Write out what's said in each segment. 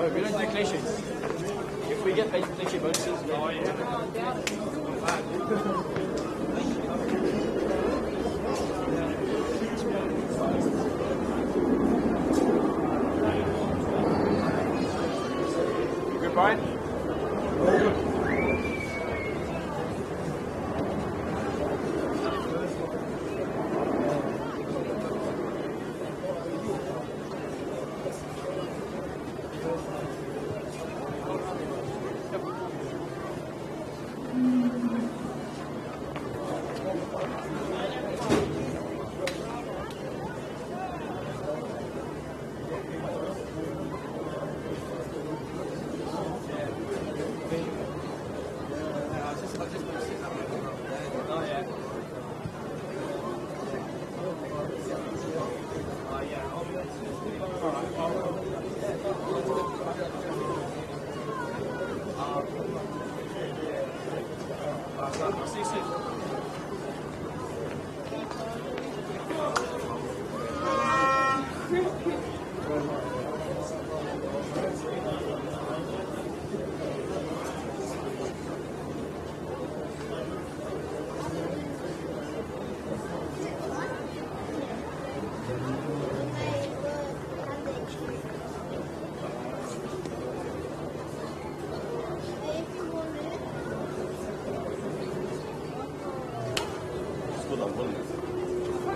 Oh, we don't do clean sheets. If we get paid clean sheet bonuses, oh yeah. Good, Brian?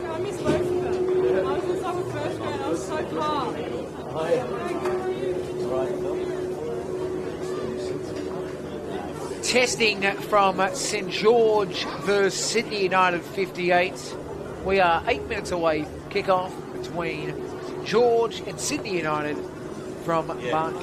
I missed both of them. I was just on the first round. I was so far. Testing from St George versus Sydney United 58. We are 8 minutes away. Kick-off between St George and Sydney United from Bark.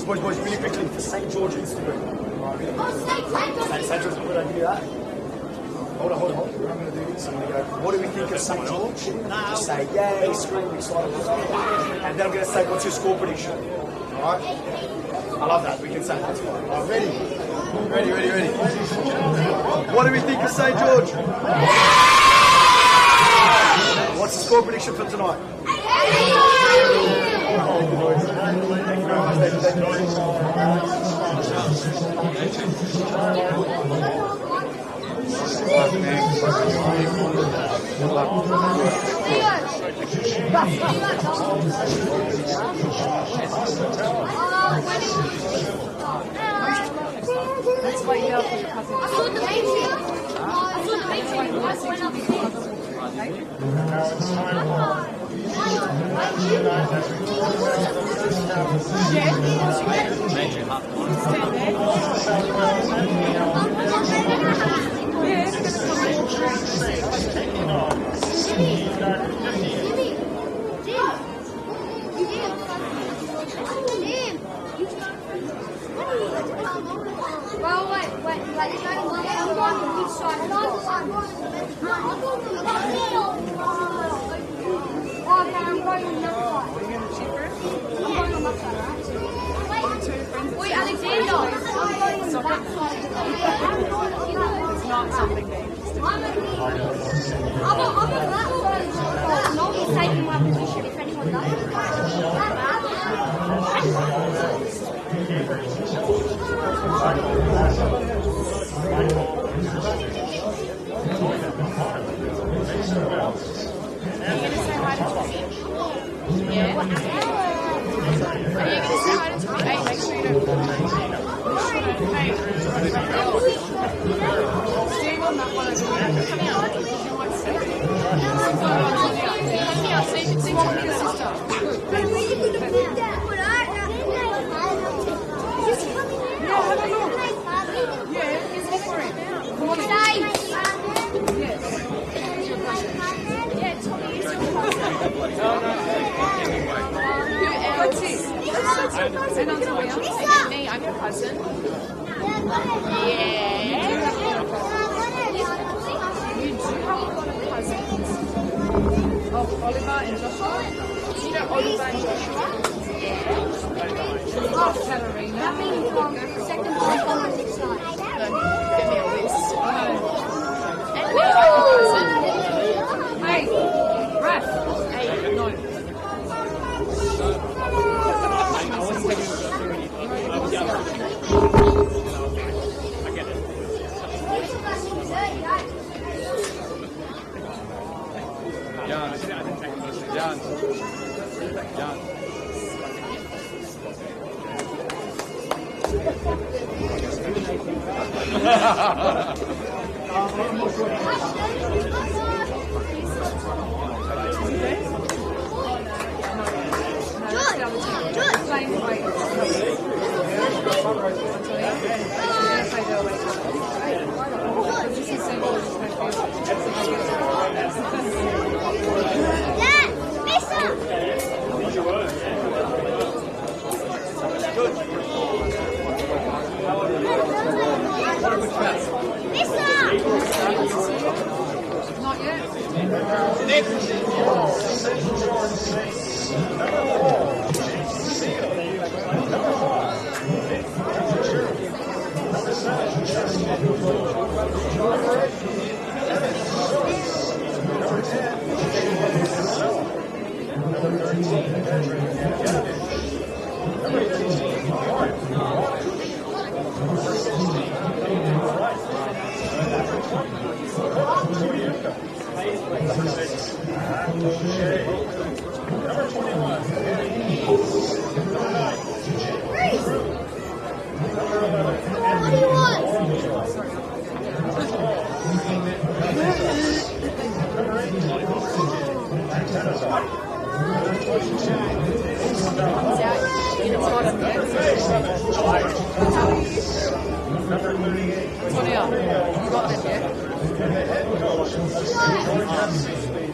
Boys, really quickly for St. George Instagram. St. George, what did I do that? Hold on. What I'm going to do is I'm going to go, what do we think of St. George? Just say, yay, scream, excited. And then I'm going to say, what's your score prediction? Alright? I love that, we can say that. Alright, ready. What do we think of St. George? What's the score prediction for tonight? Thank you, boys. Thank you very much. Thank Let's wait now for your cousin. I saw the well, wait, there's only one on each side. Okay, I'm going on the other side. Are you going to shoot first? I'm going on that side, right? Wait, Alexander! I'm going on that side. It's not something that I'm on that side. Nobody's taking my position if anyone does. Are you going to say hi to Tommy? Yeah? Are you going to say hi to Tommy? Hey, make sure you don't... Hey, Steve on that one. Come out. You want to see? Come out so you can see Tommy's sister. Yeah, have a look. Yeah, he's offering. Come on, Dave. Yeah, Tommy is your cousin. What's this? And Antonia. And me, I'm your cousin. Yeah. You do have a lot of cousins. Of Oliver and Joshua. Do you know Oliver and Joshua? Yeah. Oh, Katarina. That means second place on the next side. Give me a list. And me, I'm your cousin. Hey, Raph. Hey, no. Not yet.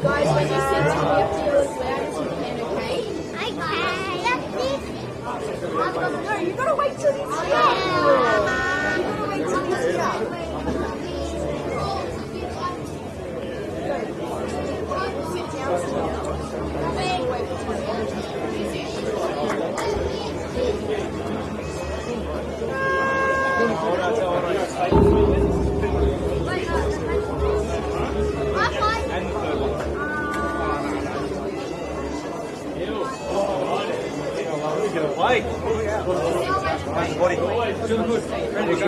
Guys, when you sit down, you have to be as loud as you can, okay? No, you gotta wait till he's here. You gotta wait till he's here. Sit down, sit down. Wait. Body. Feeling good. Ready to go.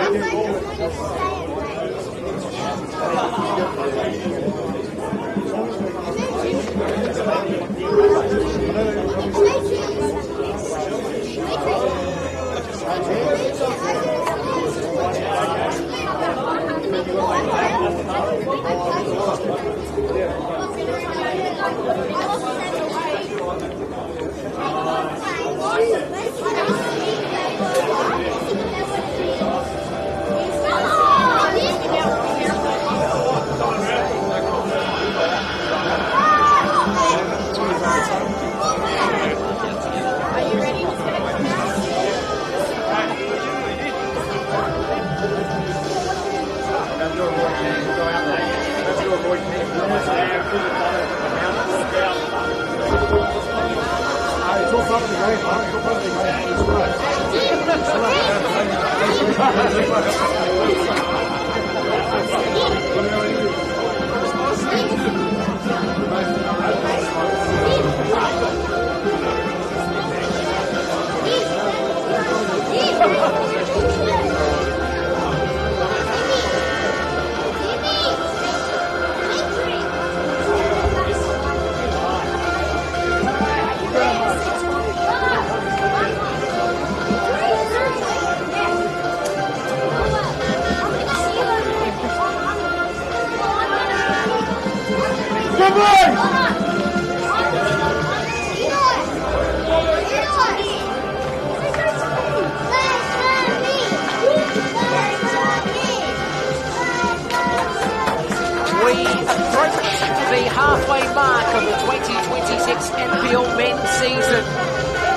halfway mark of the 2026 NPL men's season,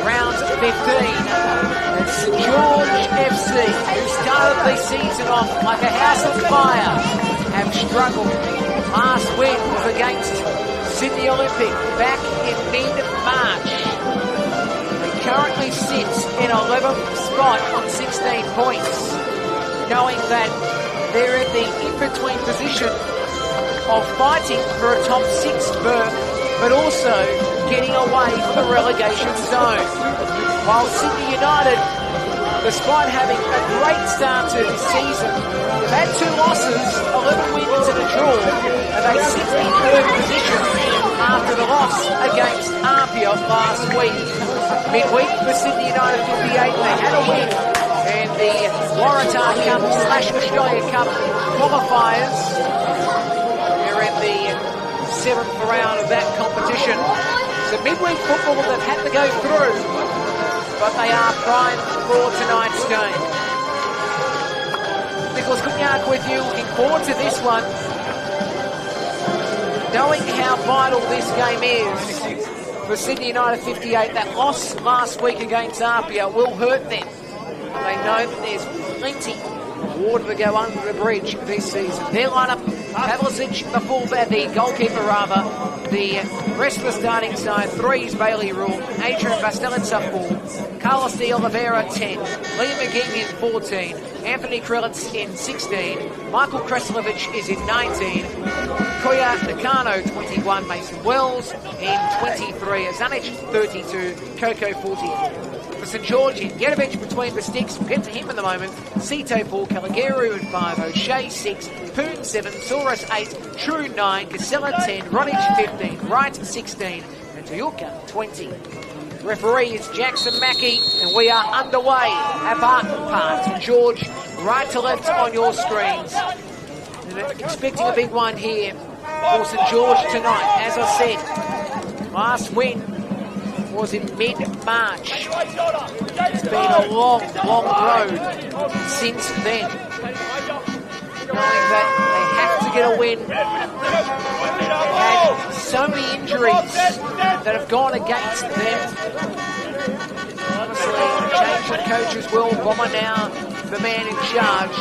round 15. And St George FC, who started the season off like a house on fire, have struggled. Last win was against Sydney Olympic back in mid-March. They currently sit in 11th spot on 16 points, knowing that they're in the in-between position of fighting for a top 6 berth, but also getting away from the relegation zone. While Sydney United, despite having a great start to this season, they've had 2 losses, 11 wins and a draw, and they sit in 3rd position after the loss against Apia last week. Midweek for Sydney United 58, they had a win, and the Waratah Cup / Australia Cup qualifiers. They're in the 7th round of that competition. So midweek football they've had to go through, but they are primed for tonight's game. Nicholas Kunyak with you, looking forward to this one. Knowing how vital this game is for Sydney United 58, that loss last week against Apia will hurt them. They know that there's plenty of water to go under the bridge this season. Their lineup, Pavlicic, the fullback, the goalkeeper rather, the rest of the starting side, 3's Bailey Rule, Adrian Bastelitz up 4, Carlos de Oliveira 10, Liam McGee in 14, Anthony Krelitz in 16, Michael Kreslovic is in 19, Koya Nakano 21, Mason Wells in 23, Azanic 32, Coco 44. For St George, Jedovich between the sticks, we'll get to him in a moment, Sito 4, Caligaru in 5, O'Shea 6, Poon 7, Soros 8, True 9, Casella 10, Rodich 15, Wright 16, and Toyuka 20. Referee is Jackson Mackey, and we are underway at Barton Park. St George, right to left on your screens. And expecting a big one here for St George tonight. As I said, last win was in mid-March. It's been a long, long road since then. Knowing that they have to get a win. They've had so many injuries that have gone against them. Obviously, change of coaches will. Bomber now, the man in charge.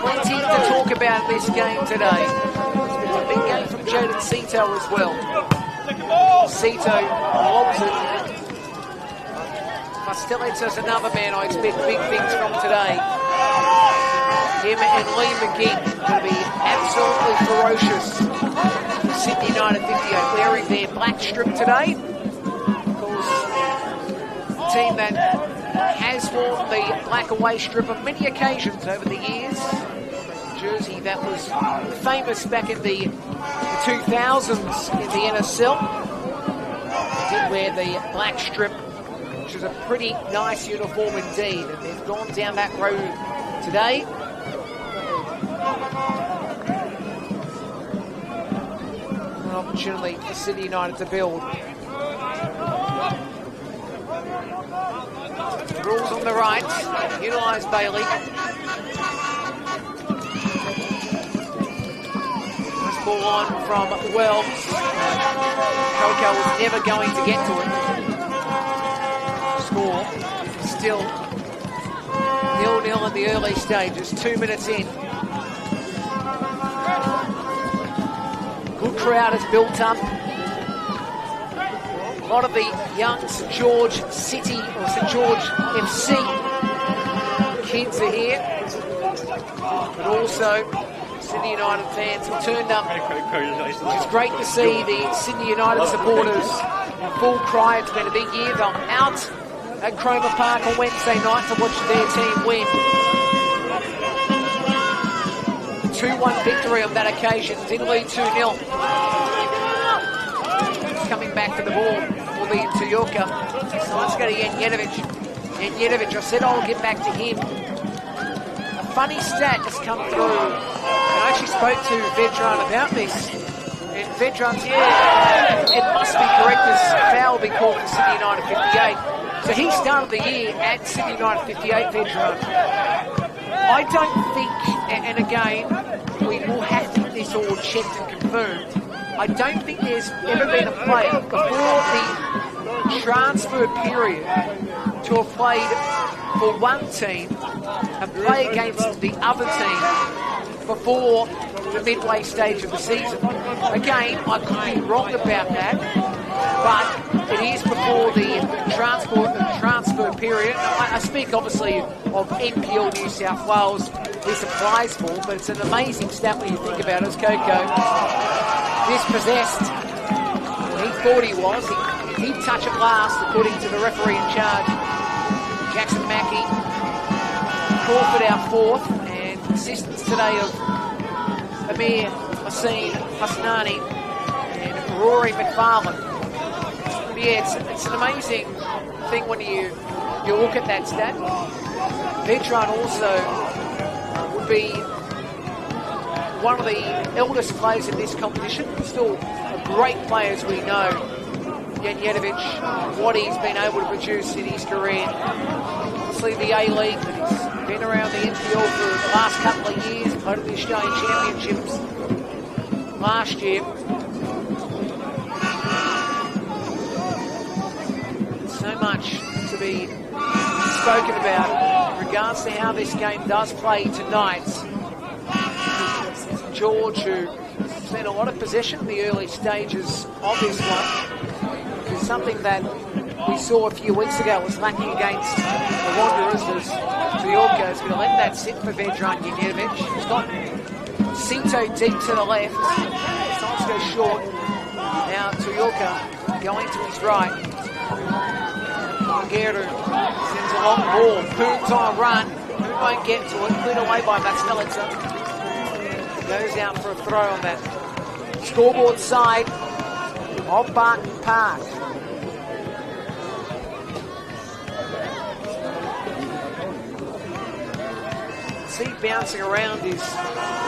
Plenty to talk about this game today. It's a big game from Jaden Sito as well. Sito lobs it. Pastelitz another man I expect big things from today. Him and Lee McGee going to be absolutely ferocious. Sydney United 58 wearing their black strip today. Of course, a team that has worn the black away strip on many occasions over the years. Jersey that was famous back in the 2000s in the NSL. Did wear the black strip, which is a pretty nice uniform indeed, and they've gone down that road today. An opportunity for Sydney United to build. Rules on the right, utilise Bailey. Nice ball on from Wells. Coco was never going to get to it. Score still 0-0 in the early stages, 2 minutes in. Good crowd has built up. A lot of the young St George City or St George FC kids are here, but also Sydney United fans have turned up, which is great to see the Sydney United supporters in full cry. It's been a big year. They're out at Cromer Park on Wednesday night to watch their team win. The 2-1 victory on that occasion. Did lead 2-0. Coming back for the ball will be Toyoka. So let's go to Jedovich. Jedovich, I said I'll get back to him. A funny stat has come through. And I actually spoke to Vedran about this. And Vedran's, it must be correct as foul be called for Sydney United 58. So he started the year at Sydney United 58, Vedran. I don't think, and again, we will have to get this all checked and confirmed. I don't think there's ever been a player before the transfer period to have played for one team and play against the other team before the midway stage of the season. Again, I could be wrong about that, but it is before the transfer period. I speak obviously of NPL New South Wales this applies for, but it's an amazing stat when you think about it. As Coco dispossessed, he thought he was. He did touch it last, according to the referee in charge, Jackson Mackey. Crawford our fourth, and assistance today of Amir Hassan Hasnani and Rory McFarlane. But yeah, it's an amazing thing when you you look at that stat, Vedran also would be one of the eldest players in this competition. Still a great player, as we know. Janjetovic, what he's been able to produce in his career. Obviously the A-League, but he's been around the NPL for the last couple of years, played at the Australian Championships last year. So much to be spoken about in regards to how this game does play tonight. George, who spent a lot of possession in the early stages of this one, is something that we saw a few weeks ago was lacking against the Wanderers, as Tuyorka is going to let that sit for Vedran Janjetovic. He's got Cinto deep to the left. Time to go short. Now Tuyorka going to his right. Geru sends a long ball. Poon's on a run. Poon won't get to it. Cleared away by Vastelitsa. Goes out for a throw on that scoreboard side of Barton Park. See bouncing around his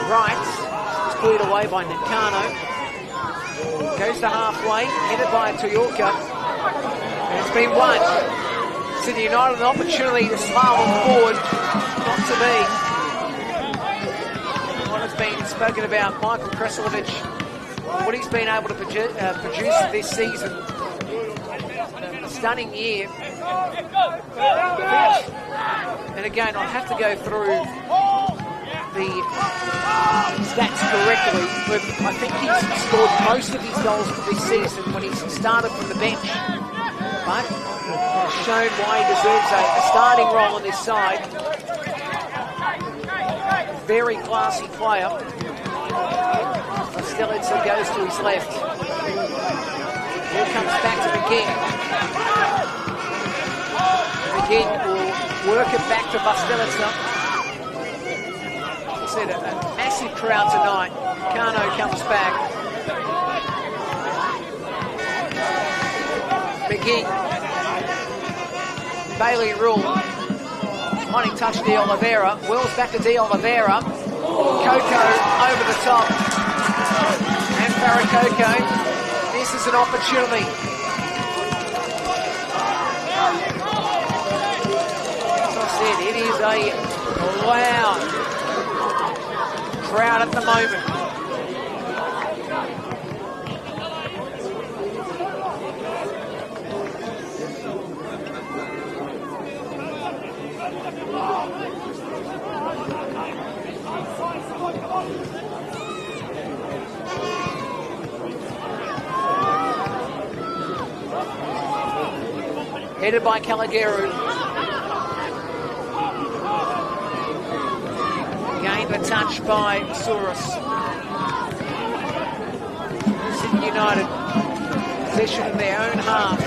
right. It's cleared away by Nakano. Goes to halfway, headed by Tuyorka. And it's been won. Sydney United an opportunity to slalom forward. Not to be. What has been spoken about, Michael Kresovic, what he's been able to produce this season. A stunning year. And again, I'll have to go through the stats correctly, but I think he's scored most of his goals for this season when he's started from the bench. But shown why he deserves a starting role on this side. Very classy player. Vastelitsa goes to his left. Ball comes back to McGinn. McGinn will work it back to Vastelitsa. As I said, a massive crowd tonight. Kano comes back. McGinn. Bailey Rule. Wanting touch De Oliveira. Wells back to De Oliveira. Coco over the top. And Farrakoko. This is an opportunity. As I said, it is a loud crowd at the moment. Headed by Caligeru. Gained the touch by Souris. Sydney United, possession in their own half.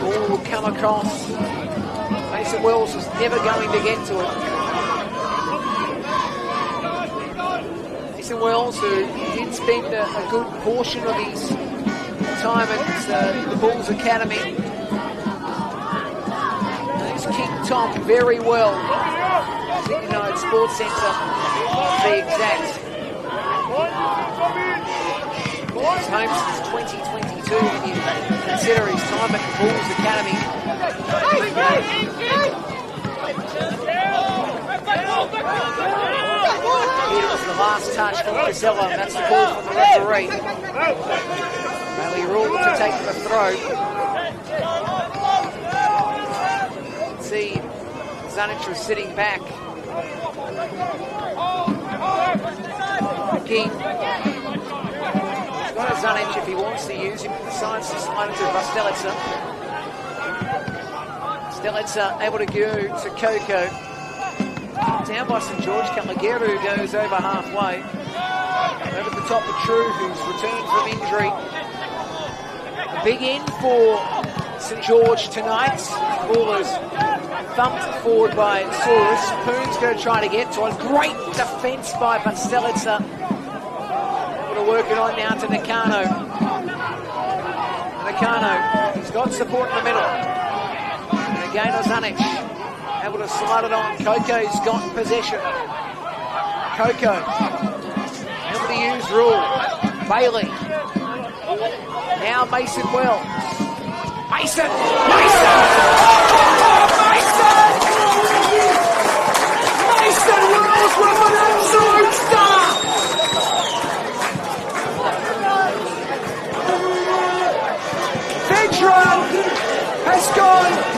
Ball will come across. Mason Wells was never going to get to it. Mason Wells, who did spend a good portion of his time at the Bulls Academy. King Tom very well. Sydney United Sports Centre, to be exact. He's home since 2022 when you consider his time at the Bulls Academy. Here was the last touch from Casella, and that's the call from the referee. Bailey Rule to take the throw. See Zanic was sitting back. McGee. He's got a Zanic if he wants to use him. Decides to slide into Vastelitsa. Vastelitsa able to go to Coco. Down by St George. Caligeru goes over halfway. Over the top of True, who's returned from injury. A big in for St George tonight. Ball is thumped forward by Souris. Poon's going to try to get to it. Great defence by Vastelitsa. Going to work it on now to Nakano. Nakano, he's got support in the middle. And Again, Ozanic able to slide it on. Coco's got possession. Coco able to use Rule. Bailey. Now Mason Wells. Mason! Mason! Mason! Mason Wells with an absolute star! Vedran has gone.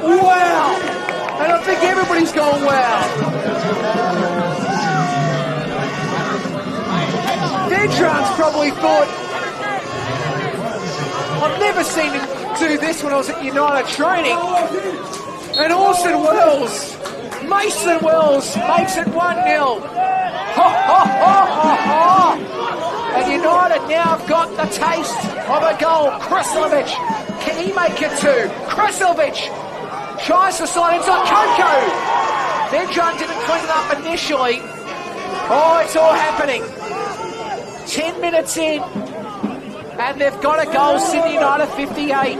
Wow! And I think everybody's gone wow. Vedran's probably thought, I've never seen him do this when I was at United training. And Orson Wells, Mason Wells makes it 1-0. Ha ha ha ha ha! And United now have got the taste of a goal. Krasilovic, can he make it 2? Krasilovic tries to slide inside. Coco! Vedran didn't clean it up initially. Oh, it's all happening. 10 minutes in, and they've got a goal. Sydney United 58.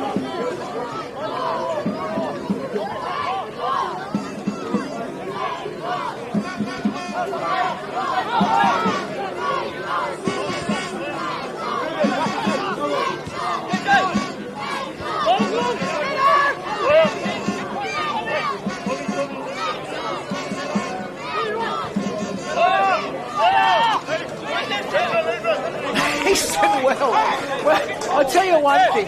Well, I'll tell you one thing.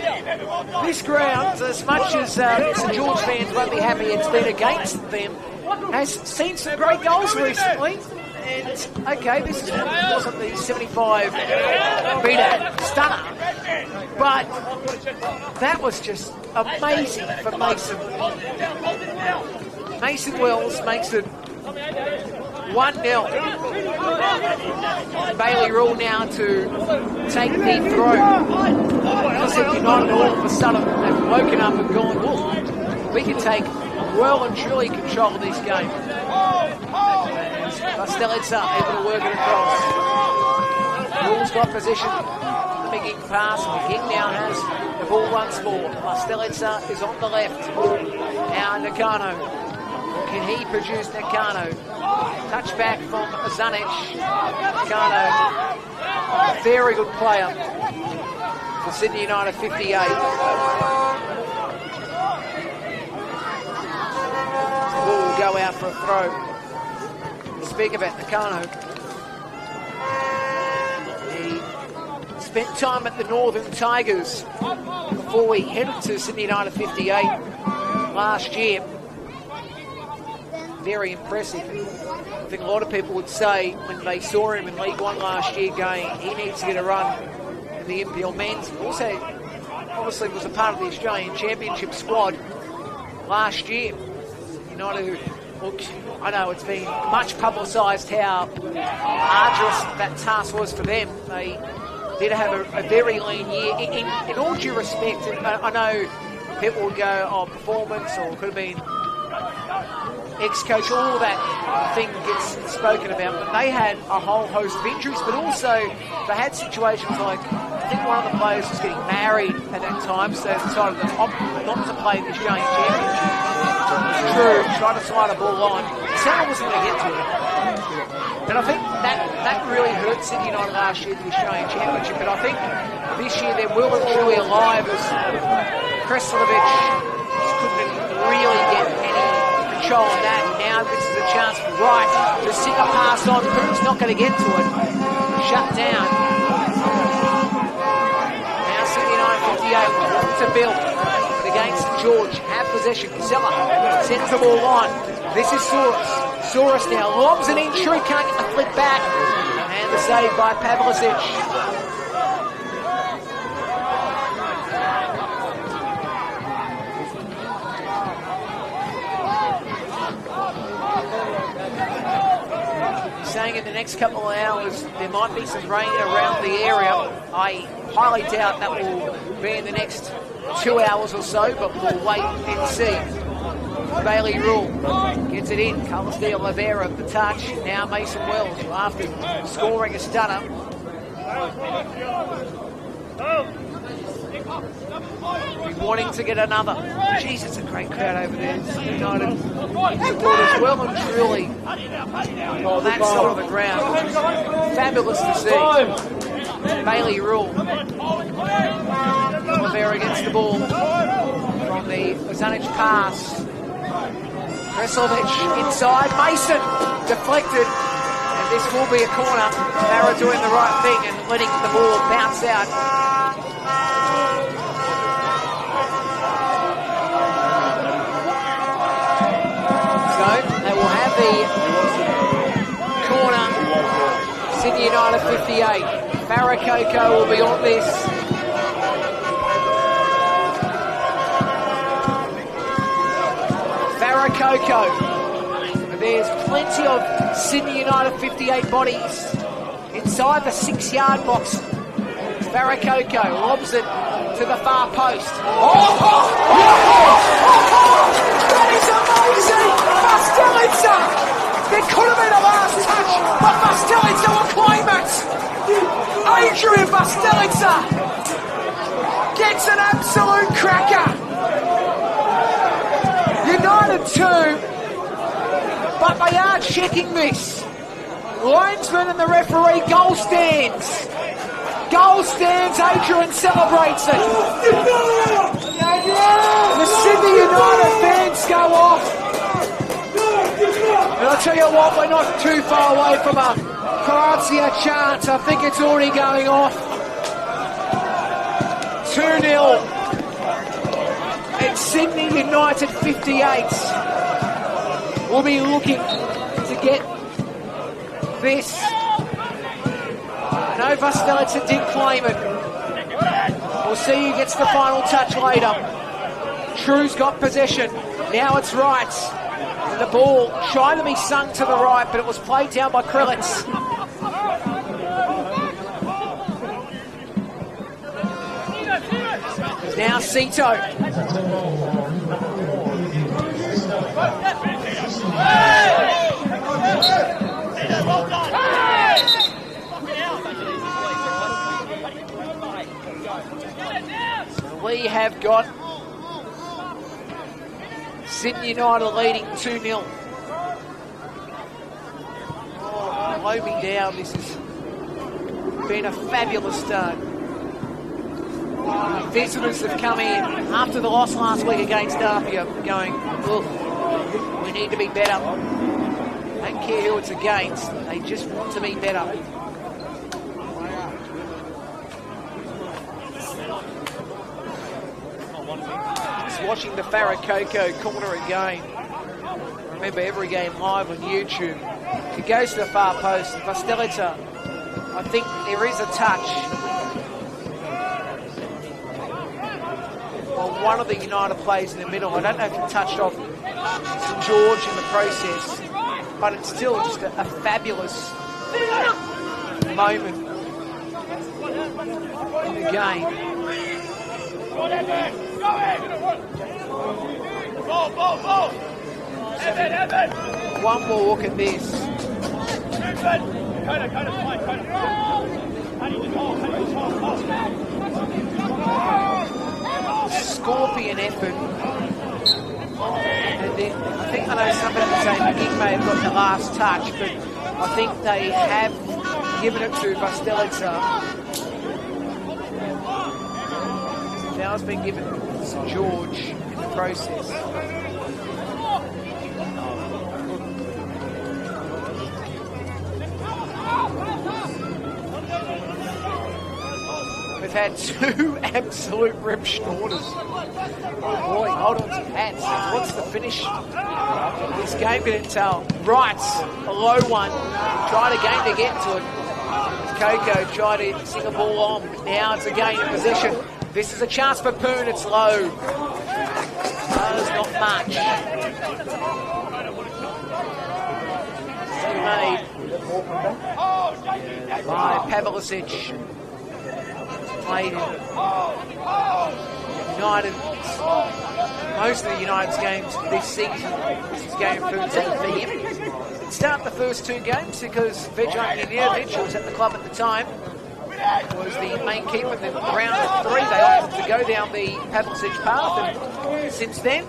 This ground, as much as St George fans won't be happy it's been against them, has seen some great goals recently. And, okay, this wasn't the 75-metre stunner, but that was just amazing for Mason. Mason Wells makes it 1-0. Bailey Rule now to take the throw. Sydney United all of a sudden have woken up and gone, oh, we can take well and truly control of this game. Pastelitza able to work it across. Rule's got position. Big pass. McGinn now has the ball once more. Pastelitza is on the left. Now Nakano. Can he produce Nakano? Touch back from Zanic. Nakano, a very good player for Sydney United 58. Ball will go out for a throw. Speak about Nakano. He spent time at the Northern Tigers before he headed to Sydney United 58 last year. Very impressive. I think a lot of people would say when they saw him in League One last year going, he needs to get a run in the NPL men's. Also, obviously was a part of the Australian Championship squad last year. United, look, I know it's been much publicised how arduous that task was for them. They did have a very lean year. In all due respect, I know people would go, oh, performance, or it could have been ex-coach, all that thing gets spoken about, but they had a whole host of injuries, but also they had situations like, I think one of the players was getting married at that time, so they decided not to play the Australian Championship. True, tried to slide a ball on. Someone wasn't going to get to it. And I think that really hurt Sydney United last year, the Australian Championship, but I think this year they're well and truly alive as Krasilovic couldn't really get any control on that. Now this is a chance for Wright to stick a pass on. Poon's not going to get to it. Shut down. Now Sydney United 58 to Bill. But against St George, have possession. Casella sends the ball on. This is Soros. Soros now lobs an entry, can't get the flick back. And the save by Pavlicic. Saying in the next couple of hours there might be some rain around the area. I highly doubt that will be in the next 2 hours or so, but we'll wait and see. Bailey Rule gets it in. Carlos de Oliveira the touch. Now Mason Wells after scoring a stunner. Be wanting to get another. Jeez, it's a great crowd over there. United supporters well and truly on that side of the ground, which is fabulous to see. Bailey Rule. Oliveira against the ball from the Ozanic pass. Kresovic inside. Mason deflected. And this will be a corner. Barra doing the right thing and letting the ball bounce out. So they will have the corner. Sydney United 58. Farrakoko will be on this. Farrakoko. There's plenty of Sydney United 58 bodies inside the 6-yard box. Farrakoko lobs it to the far post. That is amazing! Bastelitza! There could have been a last touch, but Bastelitza will claim it! Adrian Bastelitza gets an absolute cracker! United 2, but they are checking this. Linesman and the referee, goal stands. Goal stands, Adrian celebrates it. The Sydney United fans go off. And I'll tell you what, we're not too far away from a Croatia chance. I think it's already going off. 2-0. And Sydney United 58 will be looking to get this. No, Bastelitza did claim it. We'll see who gets the final touch later. True's got possession. Now it's right. And the ball trying to be sung to the right, but it was played down by Krelitz. Now Cito. We have got Sydney United leading 2-0. Blow me down, this has been a fabulous start. Visitors have come in after the loss last week against Apia going, look, we need to be better. They don't care who it's against, they just want to be better. Just watching the Farrakoko corner again. Remember every game live on YouTube. It goes to the far post. Bastelitza, I think there is a touch. Well, one of the United players in the middle. I don't know if it touched off St George in the process, but it's still just a fabulous moment in the game. One more look at this. Scorpion effort. And then I think I know somebody was saying Gig may have got the last touch, but I think they have given it to Bastelitza. Now it's been given to St George in the process. We've had two absolute rip snorters. Oh boy, hold on to your hats. What's the finish of this game going to tell? Right, a low one. Tried again to get to it. Coco tried to sing a ball on. Now it's again in possession. This is a chance for Poon. It's low. There's not much. Made by Pavlicic. Played in United, most of the United's games this season. This is game 13 for him. Didn't start the first two games because Vejan Janjevic was at the club at the time. was the main keeper. Then round 3, they opted to go down the Pavlicic path, and since then,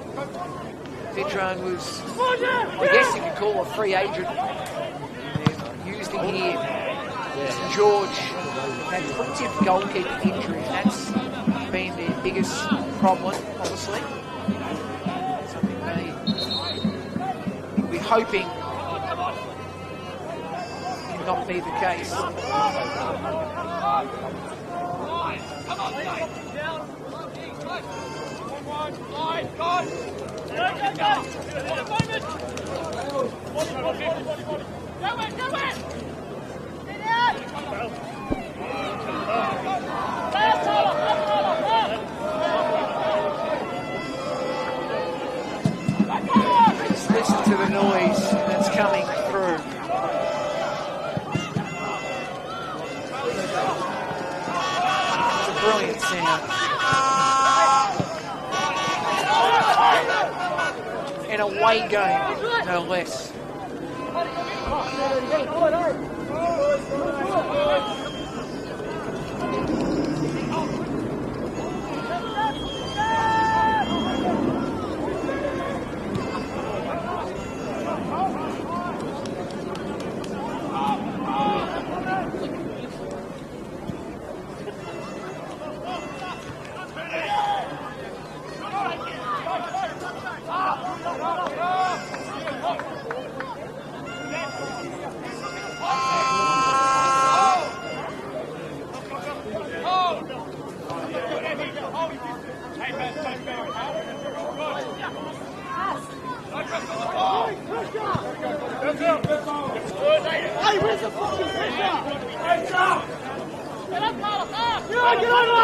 Vidron was, I guess you could call a free agent. They've used him here. St George had plenty of goalkeeper injuries. That's been their biggest problem, obviously. Something we're hoping cannot be the case. Just listen to the noise that's coming through. It's a brilliant sound. An away game, no less.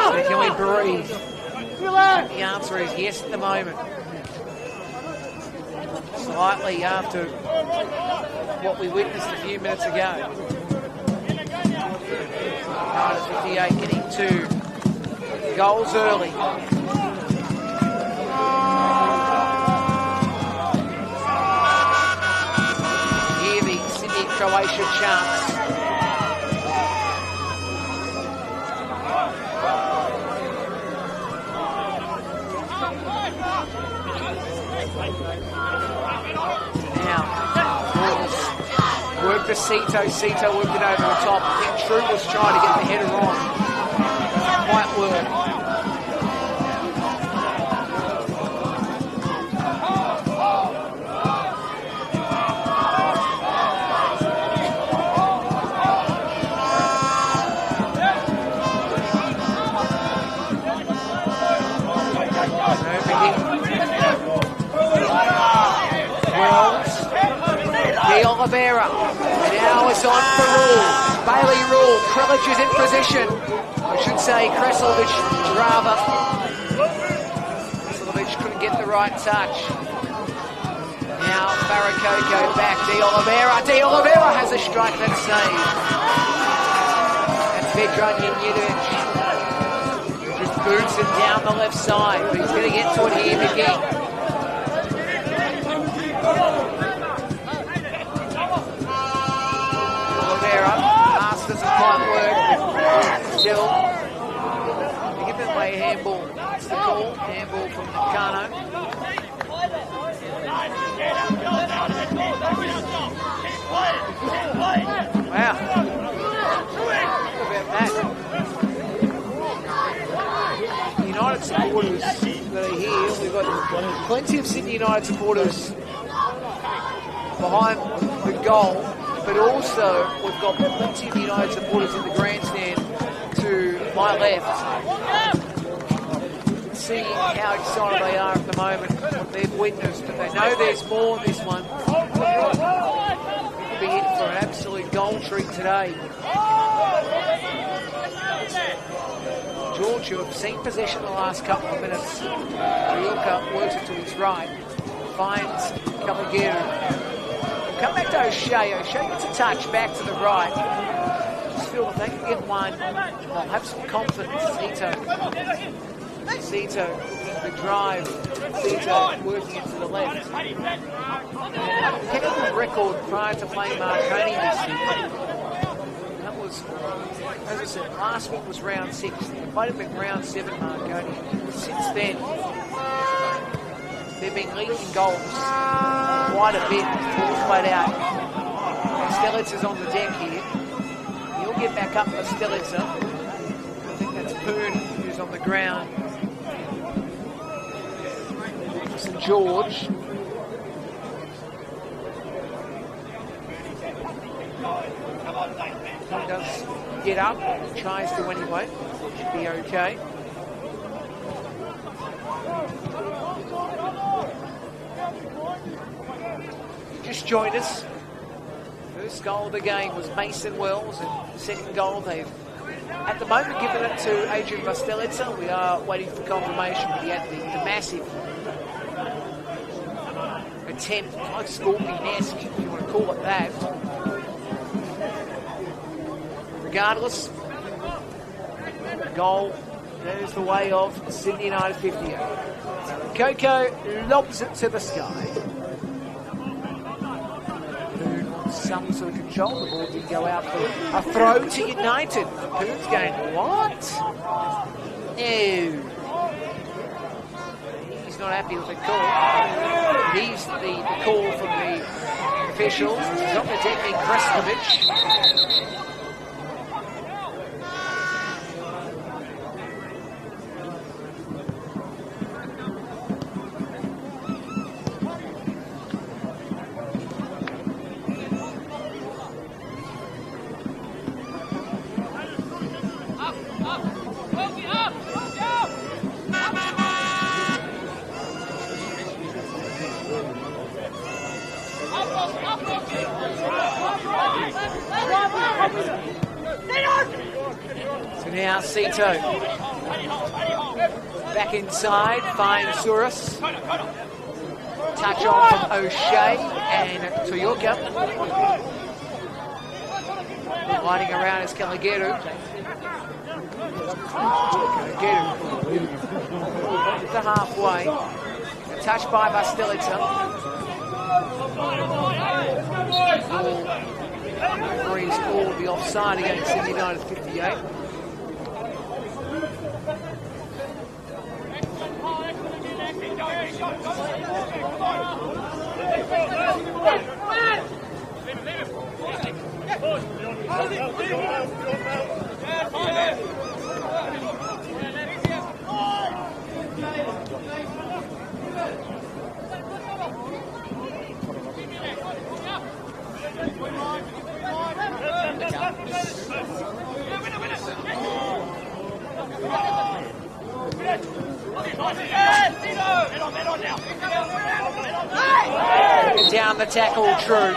So can we breathe? The answer is yes at the moment. Slightly after what we witnessed a few minutes ago. 58 getting 2 goals early. Here the Sydney-Croatia chants. Now, work to Cito. Cito worked it over the top. I think True was trying to get the header on. Doesn't quite work. Oliveira, now it's on for Rule. Bailey Rule, Krilic is in position. I should say Kresovic Drava. Kresovic couldn't get the right touch. Now Barakoko back, De Oliveira has a strike, that's saved. That's Vedran Janjidovic. Just boots it down the left side, but he's going to get to it here, McGee. Doesn't quite work. Still, they give it away a handball. That's the call. Handball from Kano. Wow. What about that? United supporters that are here. We've got plenty of Sydney United supporters behind the goal. But also, we've got plenty of United supporters in the grandstand to my left. You can see how excited they are at the moment, what they've witnessed, but they know there's more in this one. They'll be in for an absolute goal treat today. George, who have seen possession the last couple of minutes. Rioka works it to his right, finds Cavaguero. Come back to O'Shea. O'Shea gets a touch back to the right. Just feel if they can get one, they'll have some confidence. Cito, the drive. Cito working it to the left. Impeccable record prior to playing Marconi this season. That was because, as I said, last week was round 6. It might have been round 7, Marconi. Since then, they've been leaking goals quite a bit. Ball's played out. Stelitza's on the deck here. He'll get back up for Stelitza. I think that's Poon who's on the ground. St George. He does get up, tries to anyway. Should be okay. Just joined us. First goal of the game was Mason Wells, and second goal they've at the moment given it to Adrian Vastelitza. We are waiting for confirmation, but he had the massive attempt, like Scorpion-esque, if you want to call it that. Regardless, the goal goes the way of Sydney United 58. Coco lobs it to the sky. Poon wants some sort of control. The ball did go out for a throw to United. Poon's going, what? No. He's not happy with the call. He's the call from the officials. He's on the deck being Krestovich. So now Sito back inside, finds Souris. Touch on from O'Shea and Toyoka. Lighting around is Kalageru. To halfway. A touch by Vastelitza. Referee's called the offside against Sydney United 58. Down the tackle, True.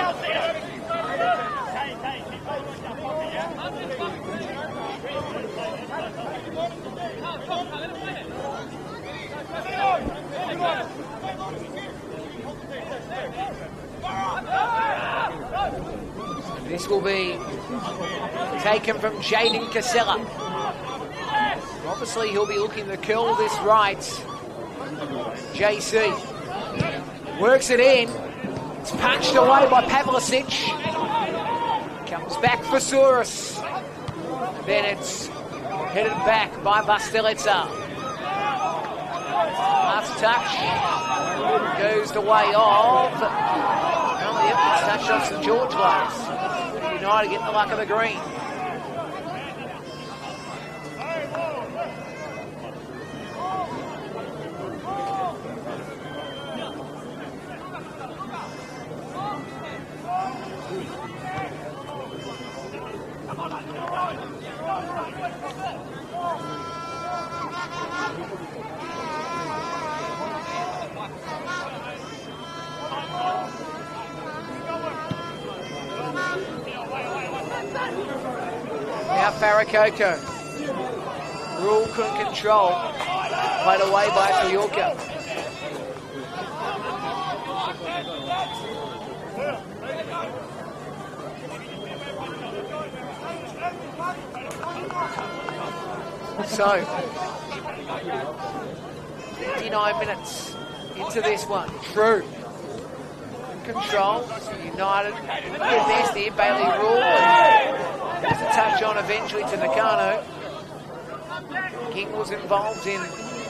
This will be taken from Jaden Casella. Obviously, he'll be looking to curl this right. JC works it in. It's punched away by Pavlicic. Comes back for Souris. Then it's headed back by Vastelitza. Last touch goes the way of. Well, yep, it's touched off St George glass. United getting the luck of the green. Now Farrakoko. Rule couldn't control. Played away by Toyoka. So, 59 minutes into this one. True. Control. United. There's the Bailey rule. There's a touch on eventually to Nakano. King was involved in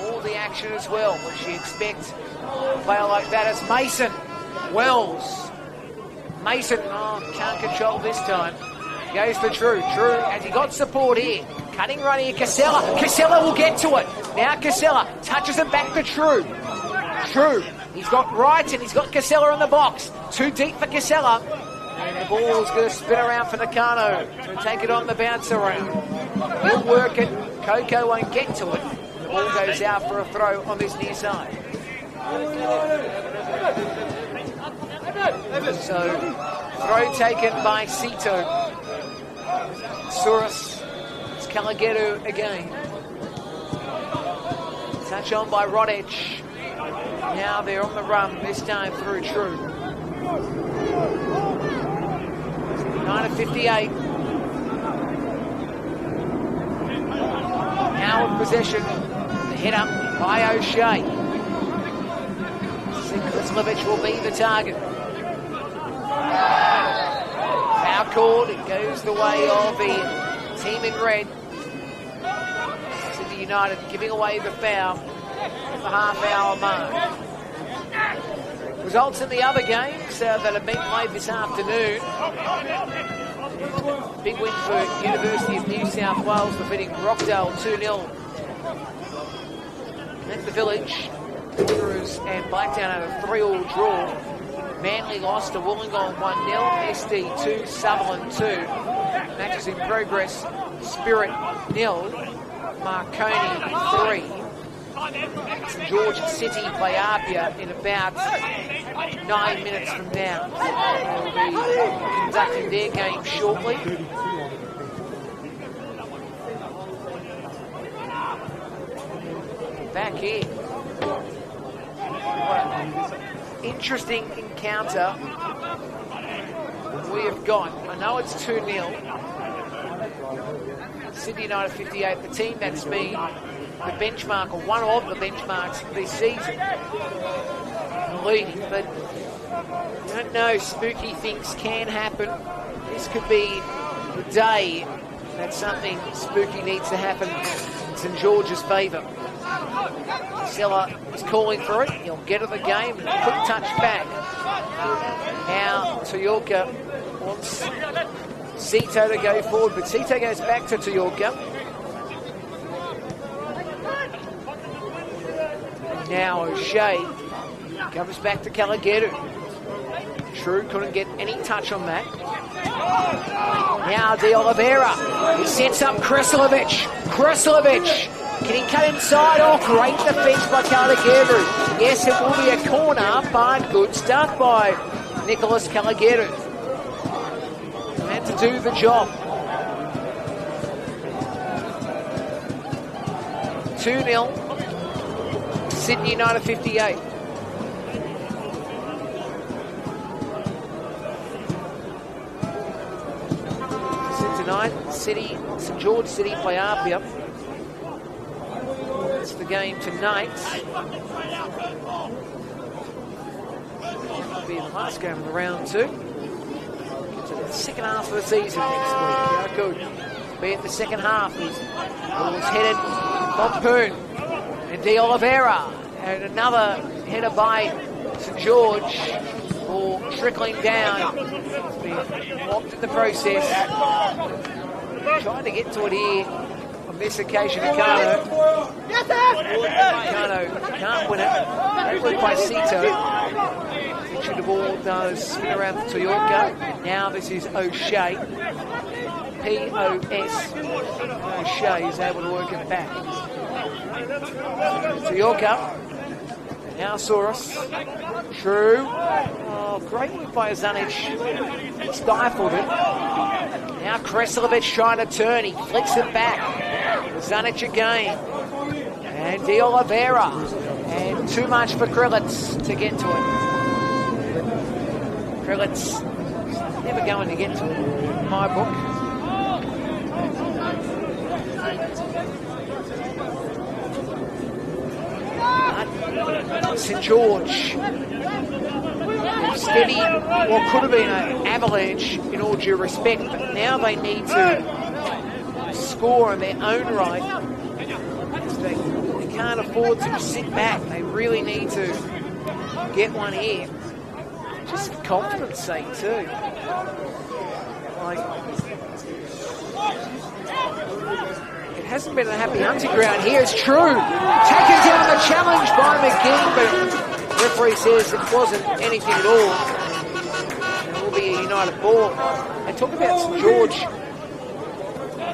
all the action as well, which you expect a player like that as Mason. Wells. Mason, can't control this time. Goes to True. True, has he got support here? Cutting run here, Casella. Casella will get to it. Now Casella touches it back to True. True, he's got Wright and he's got Casella in the box. Too deep for Casella. And the ball's going to spin around for Nakano to take it on the bounce around. He'll work it. Coco won't get to it. The ball goes out for a throw on this near side. So, throw taken by Sito. Souris. It's Calagetto again. Touch on by Rodich. Now they're on the run, this time through True. 9:58. Now in possession. The head up by O'Shea. Krislovic will be the target. Foul called. It goes the way of the team in red. Sydney United giving away the foul at the half-hour mark. Results in the other games that have been played this afternoon. Big win for University of New South Wales, defeating Rockdale 2-0 at the Village. Wanderers and Blacktown had a 3-3 draw. Manly lost to Wollongong 1-0, SD 2, Sutherland 2. Matches in progress, Spirit 0, Marconi 3. St George City play Apia in about 9 minutes from now. They'll be conducting their game shortly. Back here. What an interesting encounter we have got. I know it's 2-0. Sydney United 58, the team that's been the benchmark, or one of the benchmarks this season, leading, but I don't know, spooky things can happen. This could be the day that something spooky needs to happen in St George's favour. Casella is calling for it, he'll get at the game, and a quick touch back. Now Toyoka wants Sito to go forward, but Sito goes back to Toyoka. Now O'Shea comes back to Calagetto. True couldn't get any touch on that. Now De Oliveira. He sets up Krislovic. Krislovic. Can he cut inside? Oh, great defence by Calagetto. Yes, it will be a corner, but good stuff by Nicholas Calagetto. Had to do the job. 2-0. Sydney United 58. So tonight, St George City play Apia. It's the game tonight. It'll be the last game of the round 2. To the second half of the season next week. How good. Be at the second half. Ball is headed Pompoon. And De Oliveira, and another header by St George, ball trickling down. It's been blocked in the process. Trying to get to it here on this occasion. Nakano can't win it. Great work by Sito. Eventually the ball does spin around to Toyoka. Now this is O'Shea. P-O-S. O'Shea is able to work it back. Toyoka. Now Souris. True. Oh, great work by Zanic. Stifled it. Now Krislovic trying to turn. He flicks it back. Zanic again. And De Oliveira. And too much for Krillitz to get to it. Krillitz never going to get to it in my book. St George steadied what could have been an avalanche in all due respect, but now they need to score in their own right. They can't afford to sit back. They really need to get one here. Just for confidence sake too. Like, it hasn't been a happy hunting ground here, it's true. Taken down the challenge by McGee, but the referee says it wasn't anything at all. It will be a United ball. And talk about St George,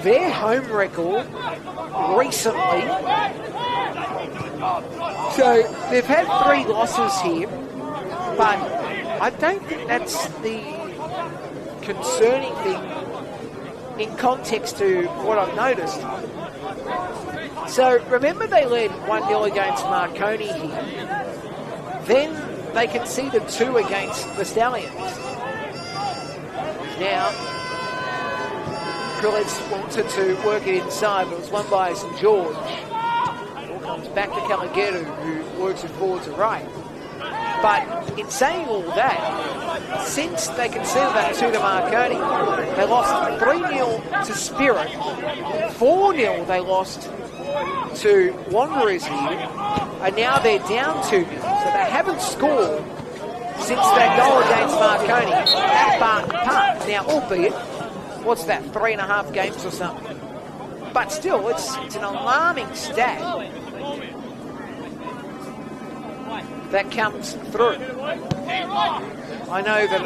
their home record recently. So they've had 3 losses here, but I don't think that's the concerning thing in context to what I've noticed. So remember they led 1-0 against Marconi here. Then they conceded 2 against the Stallions. Now, Krillitz wanted to work it inside, but it was won by St George. Ball comes back to Calageru, who works it forward to right. But in saying all that, since they conceded that 2 to Marconi, they lost 3-0 to Spirit, 4-0 they lost to Wanderers here, and now they're down 2-0. So they haven't scored since that goal against Marconi at Barton Park. Now, albeit, what's that, 3.5 games or something? But still, it's an alarming stat that comes through. I know that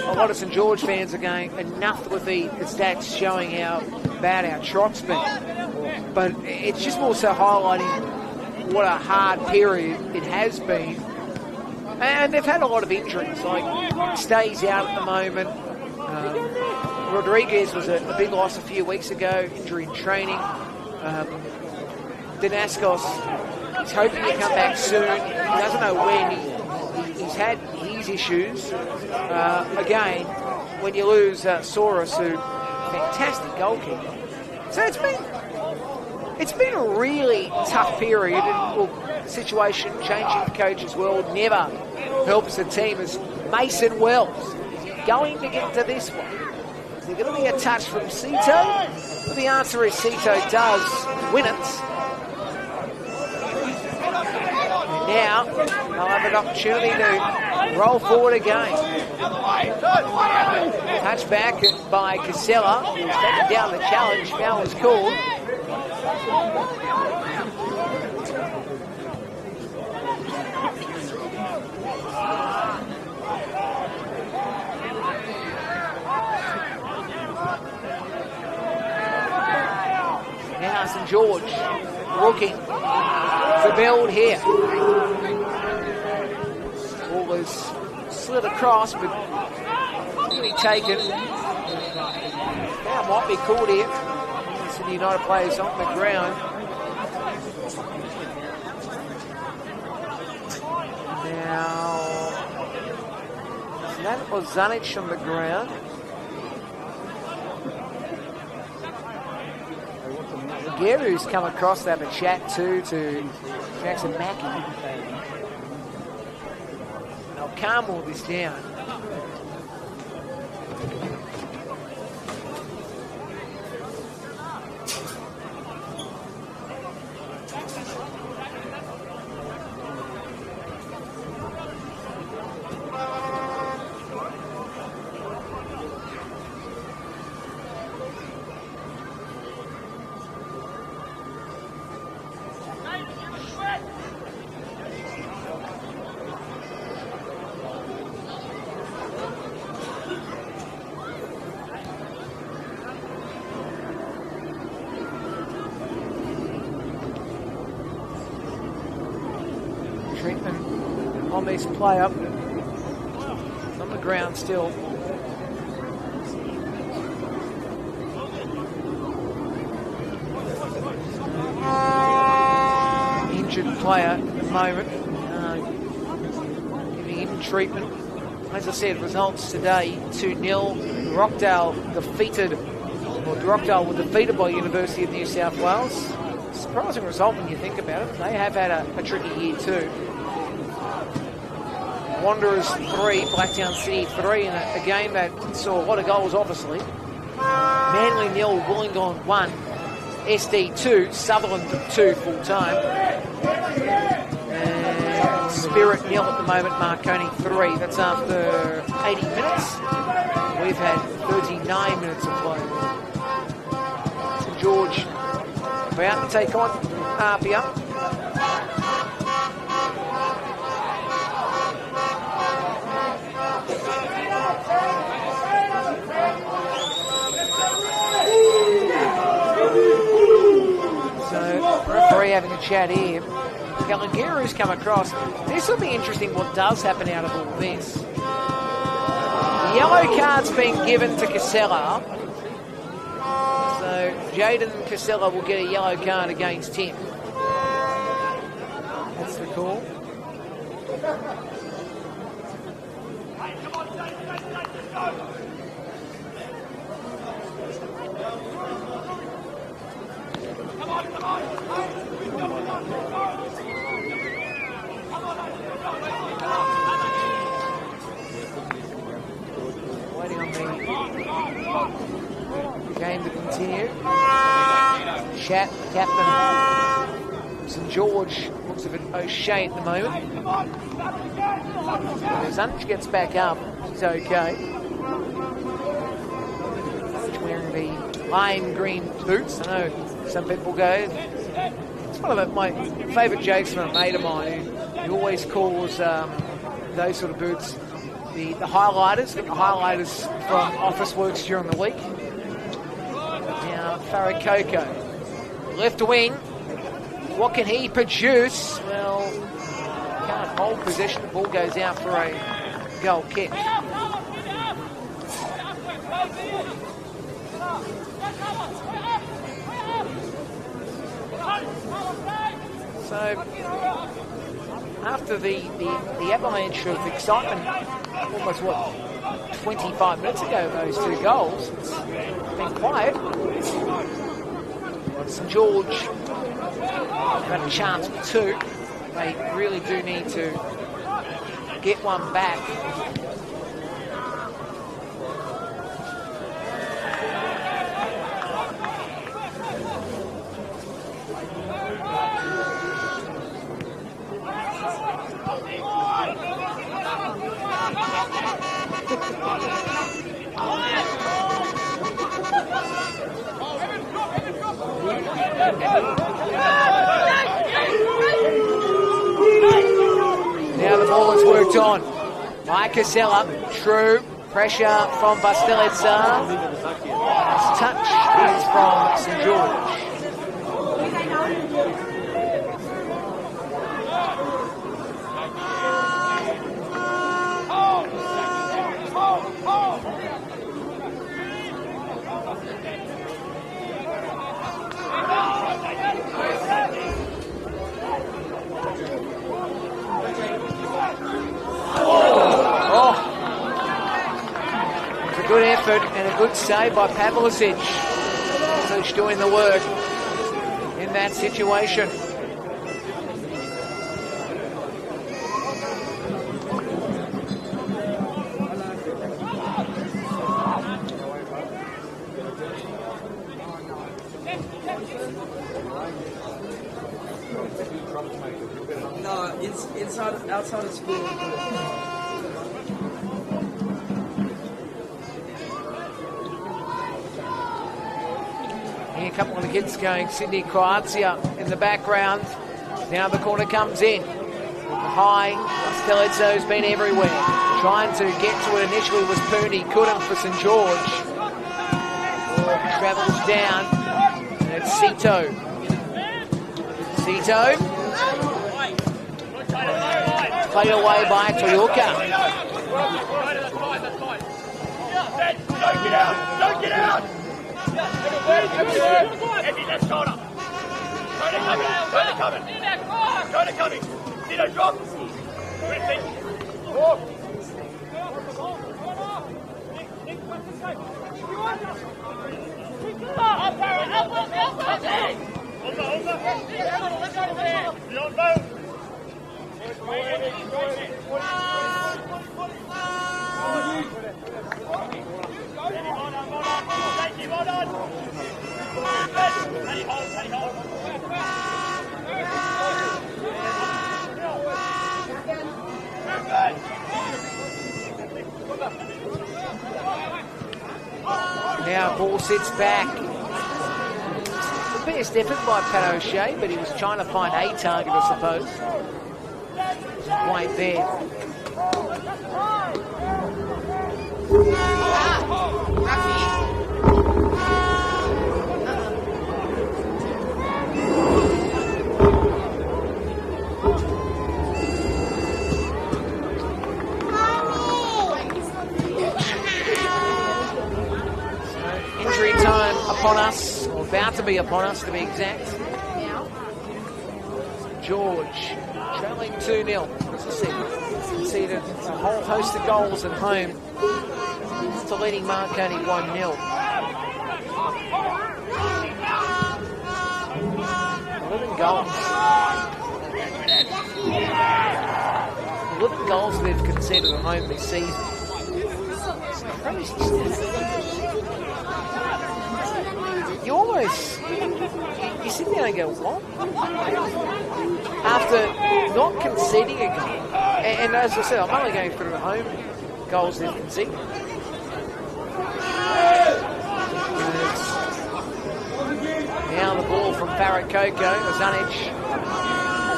a lot of St George fans are going enough with the stats showing how bad our trot's been, but it's just more so highlighting what a hard period it has been. And they've had a lot of injuries, like Stay's out at the moment. Rodriguez was a big loss a few weeks ago, injury in training. Danaskos, he's hoping to come back soon. He doesn't know when. He's had his issues. Again, when you lose Soros, who fantastic goalkeeper. So it's been a really tough period. And, well, situation changing the coach as well never helps the team. As Mason Wells is going to get to this one. Is there going to be a touch from Cito? Well, the answer is Cito does win it. Now, they'll have an opportunity to roll forward again. Touch back by Casella, who's taken down the challenge. Foul is called. Now St George looking to build here. Ball was slid across, but really taken. Now might be called here. The United players on the ground. Now, that was Zanic on the ground. Gary's come across to have a chat to Jackson Mackey. They'll calm all this down. On this play up. It's on the ground still. Injured player at the moment. Giving him treatment. As I said, results today 2-0. Rockdale were defeated by University of New South Wales. Surprising result when you think about it. They have had a tricky year too. Wanderers 3, Blacktown City 3 in a game that saw a lot of goals, obviously. Manly 0, Wollongong 1, SD 2, Sutherland 2 full-time. And Spirit 0 at the moment, Marconi 3. That's after 80 minutes. We've had 39 minutes of play. St George about to take on Apia. So, referee having a chat here. Gallagheru's come across. This will be interesting what does happen out of all this. The yellow card's been given to Casella. So Jaden Casella will get a yellow card against him. That's the call. Waiting on the game to continue. Chat, captain St George, looks a bit O'Shea at the moment. As Unch gets back up, he's okay. He's wearing the lime green boots. I know some people go. It's one of my favourite jokes from a mate of mine who always calls those sort of boots the highlighters. The highlighters from Office Works during the week. Now Farrakoko, left wing. What can he produce? Well, can't hold possession. The ball goes out for a goal kick. So, after the avalanche of excitement, almost 25 minutes ago, those two goals, it's been quiet. St George got a chance for two. They really do need to get one back. Now the ball is worked on by Casella. True pressure from Basteleza. This touch is from St George. Good effort and a good save by Pavlicic. Pavlicic doing the work in that situation. No, it's outside of school. A couple of the kids going. Sydney Croatia in the background. Now the corner comes in. High. Stelizzo's been everywhere. Trying to get to it initially was Pooney. Couldn't for St George. Travels down. And it's Cito. Cito. Played away by Toyoka. Don't get out! Don't get out! Eddie, left shoulder. Tony coming. Tony coming. Zito, drop. Well done. Steady hold, steady hold. Now ball sits back. The best effort by Pat O'Shea, but he was trying to find a target, I suppose. Wait there. Injury time upon us, or about to be upon us to be exact. George trailing 2-0. As I said, conceded a whole host of goals at home. It's a leading Marconi 1-0. 11 goals. 11 goals they've conceded at home this season. It's crazy stuff. You almost, you sit there and go, what? After not conceding a goal, and as I said, I'm only going through home goals they've conceded. Now the ball from Farrah Coco, Zanic.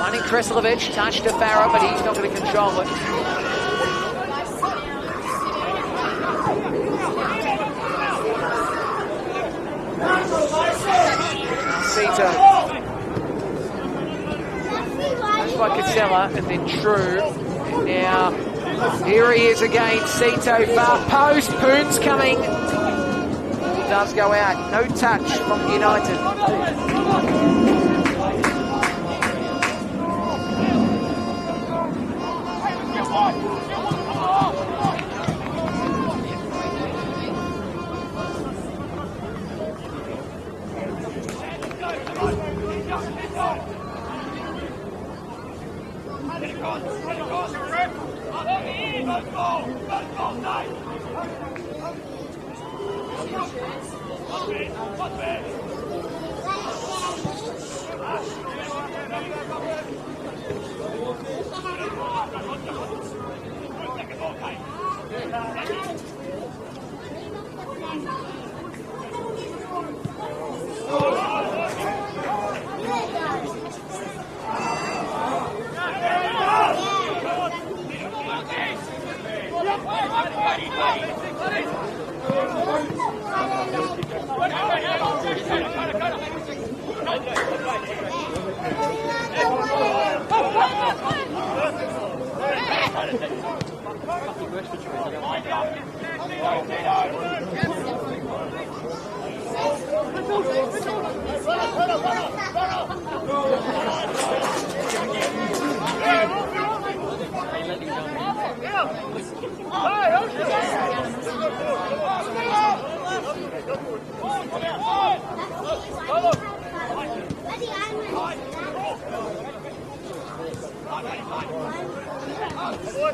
Finding Kreslovic, touch to Farrah, but he's not going to control it. Cito. That's by Casella, and then True. And now, here he is again, Cito, far post, Poon's coming. Ball does go out, no touch from United.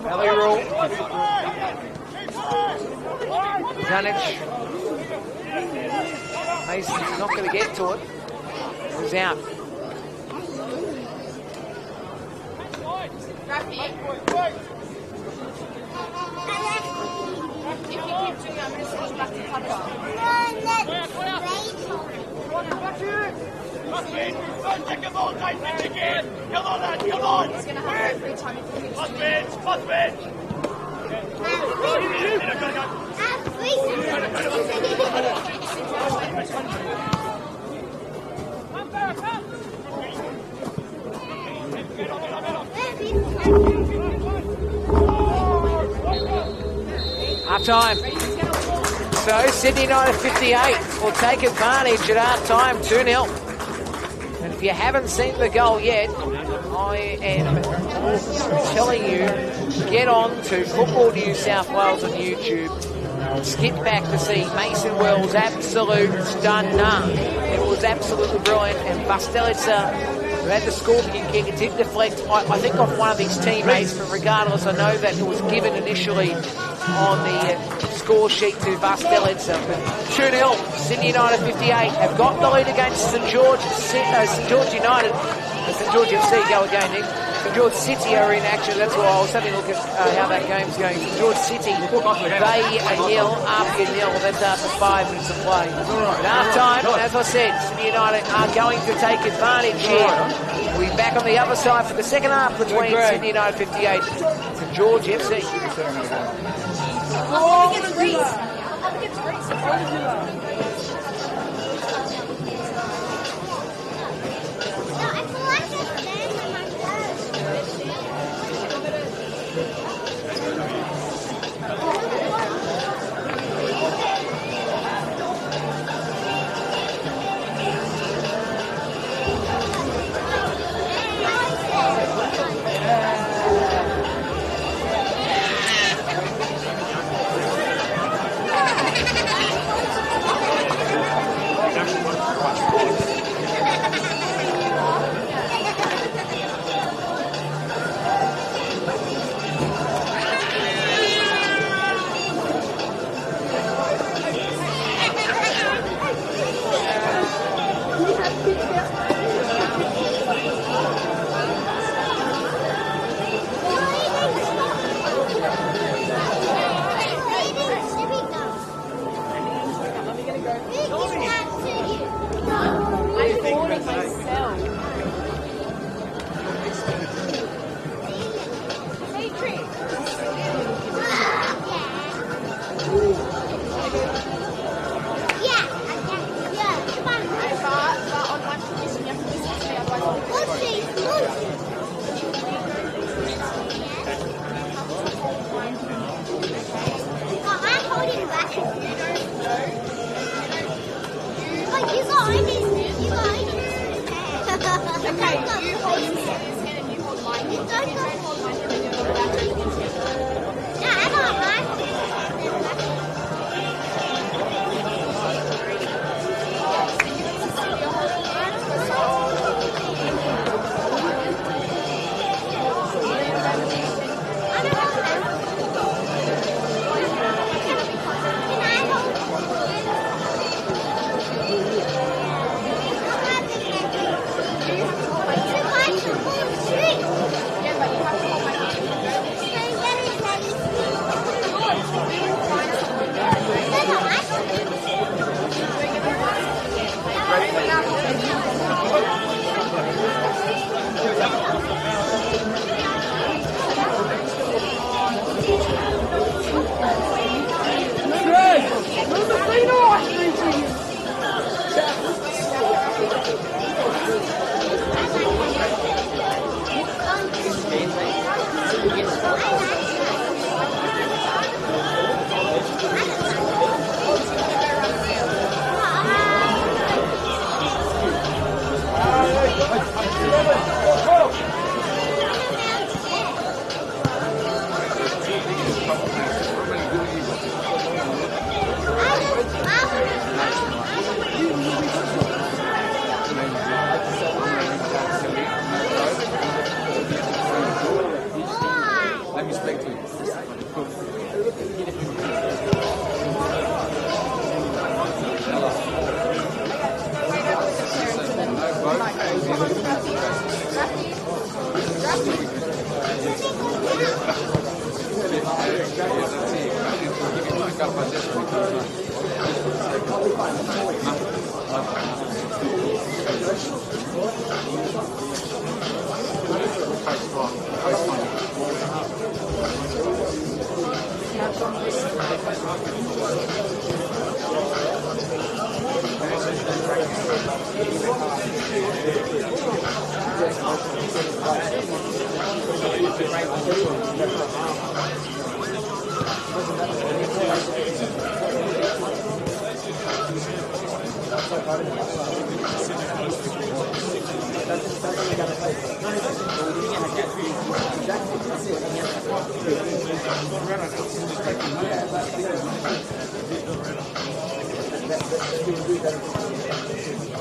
Alley roll. Zanic. Mason's not going to get to it. He's out. Come on, lad, come on! He's going to have a free time if he keeps doing it. Pass it! Half time. So Sydney United 58 will take advantage at half time, 2-0. And if you haven't seen the goal yet, I am telling you, get on to Football New South Wales on YouTube. Skip back to see Mason Wells' absolute stunner. It was absolutely brilliant, and Bastelica who had the scorpion kick. It did deflect, I think, off one of his teammates, but regardless, I know that it was given initially on the score sheet to Vasteledza. But 2-0, Sydney United 58 have got the lead against St George United. St George FC go again, Nick. St George City are in action. That's why I was having a look at how that game's going. St George City, they are nil, Arpia nil. That's after 5 minutes of play. At half time, as I said, Sydney United are going to take advantage here. We'll be back on the other side for the second half between Sydney United 58 and St George FC. Oh, against Reese. Against Reese.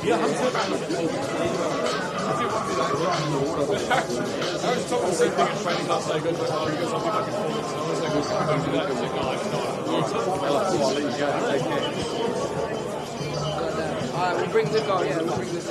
Wir haben was talking the same thing in training last night. He goes, oh, you got something like performance. And I was like, don't do that. He was like, no, I'll let you go. Take care. Alright, we'll bring the guy, yeah, we'll bring this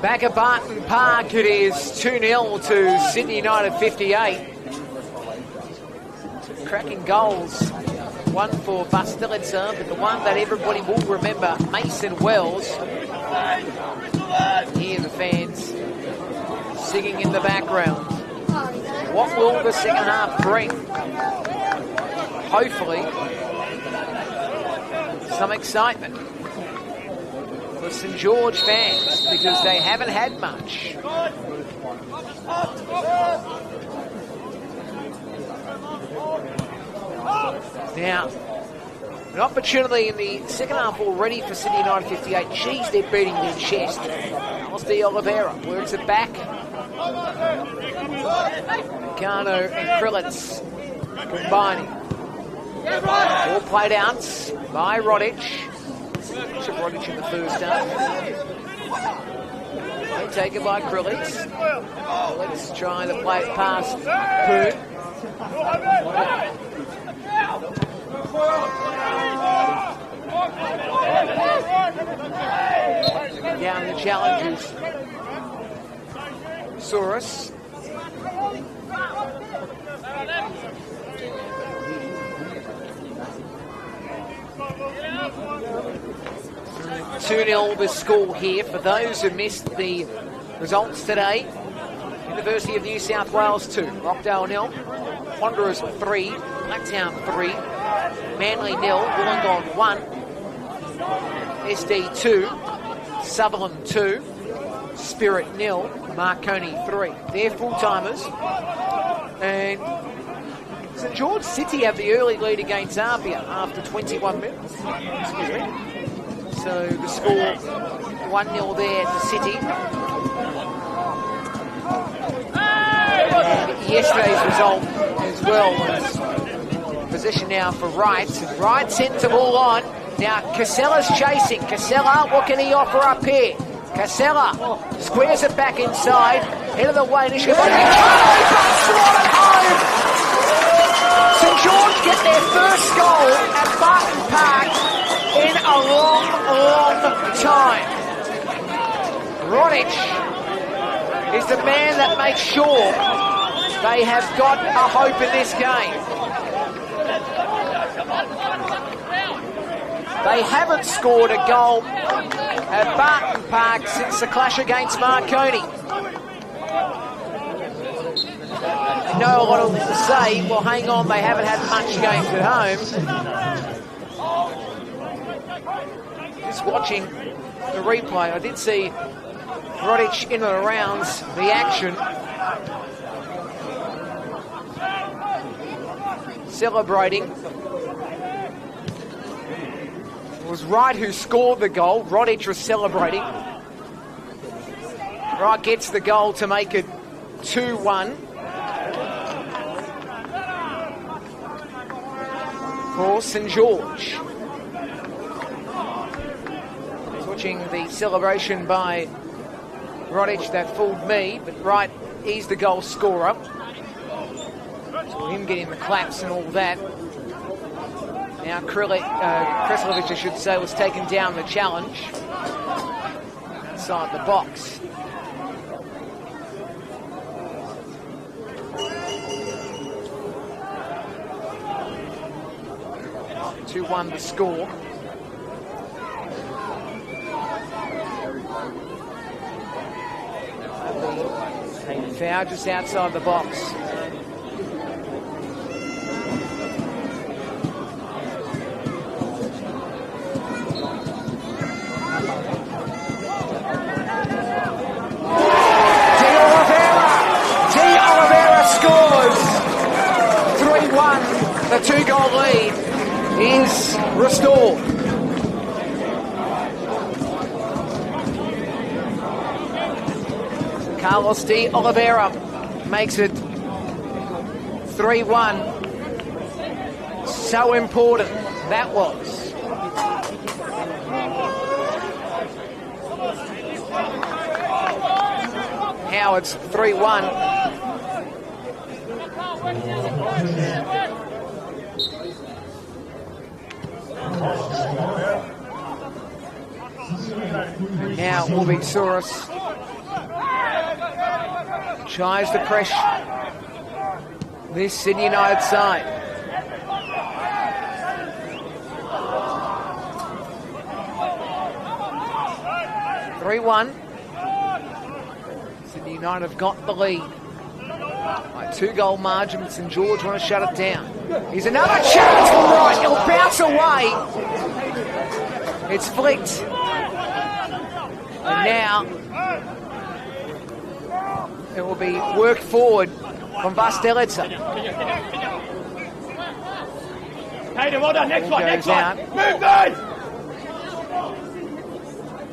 Back at Barton Park, it is 2-0 to Sydney United 58. Cracking goals. One for Bastelitzer, but the one that everybody will remember, Mason Wells. Hear the fans singing in the background. What will the second half bring? Hopefully, some excitement for St George fans, because they haven't had much. Now, an opportunity in the second half already for Sydney United 58. Geez, they're beating their chest. Alistair Oliveira works it back. Kano and Krillitz combining. All played out by Rodic. Took Rodic in the first half. Taken by Krillitz. Krillitz trying to play it past Poon. Down the challenges. 2-0 the score here. For those who missed the results today, University of New South Wales 2, Rockdale 0, Wanderers 3, Blacktown 3, Manly 0, Wollongong 1, SD 2, Sutherland 2, Spirit 0, Marconi 3. They're full-timers. And St George City have the early lead against Apia after 21 minutes. Excuse me. So the score 1-0 there to City. And yesterday's result as well was position now for Wright. Wright sends the ball on. Now Casella's chasing. Casella, what can he offer up here? Casella squares it back inside. Head of the way. Slotted home. St George get their first goal at Barton Park in a long, long time. Rodic is the man that makes sure they have got a hope in this game. They haven't scored a goal at Barton Park since the clash against Marconi. I know a lot of them to say, well, hang on, they haven't had much games at home. Just watching the replay, I did see Rodic in and around the action. Celebrating. It was Wright who scored the goal. Rodic was celebrating. Wright gets the goal to make it 2-1. For St George. Watching the celebration by Rodic that fooled me, but Wright, he's the goal scorer. So him getting the claps and all that. Now Kreslovic, I should say, was taken down the challenge. Inside the box. 2-1 the score. Foul just outside the box. Oliveira scores. 3-1. The 2-goal lead is restored. Carlos D. Oliveira makes it 3-1. So important that was. Now it's 3-1. Now Wolby Soros tries to press this Sydney United side. (3-1). Sydney United have got the lead by 2-goal margin. St George want to shut it down. Here's another chance for Wright. He'll bounce away. It's flicked. And now it will be worked forward from Vastelitsa. Hey, well done. Next one, next out. one. Move, guys!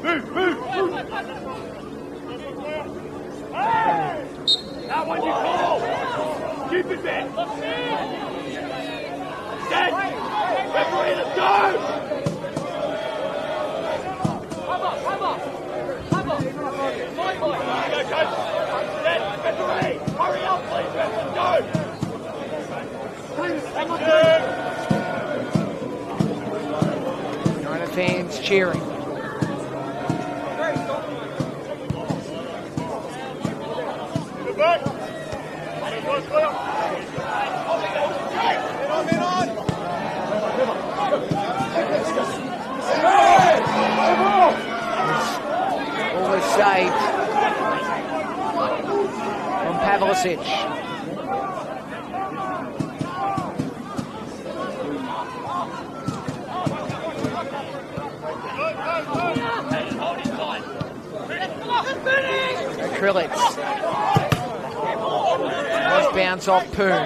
Move. Hey! That one you call. Keep it there. Dead. Referee, let's go! Come on. Go, coach. Dead. Referee, hurry up, please. Let's go. United fans cheering. Back. Men on. was saved from Pavlicic. Krillitz. Nice bounce off Poon.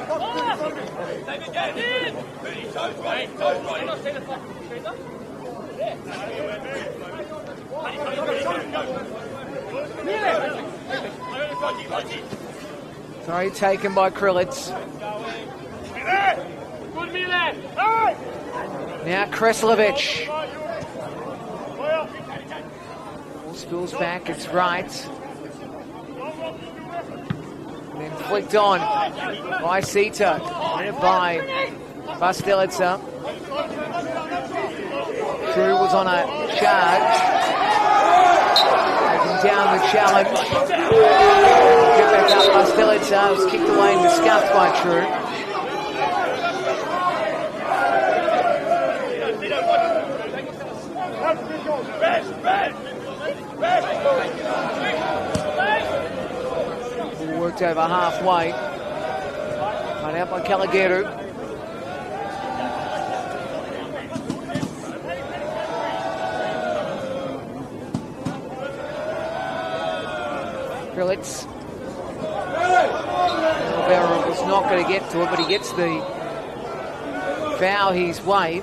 Sorry, taken by Krillitz. Now Kreslovic. Ball spills back, it's right. And then flicked on by Sito. And by Bastelitsa. Drew was on a charge. Taking down the challenge. Get back up, Bastelitsa was kicked away and discussed by Drew. Worked over halfway. Cut out by Calageru. Krillitz. Rivera was not going to get to it, but he gets the foul his way.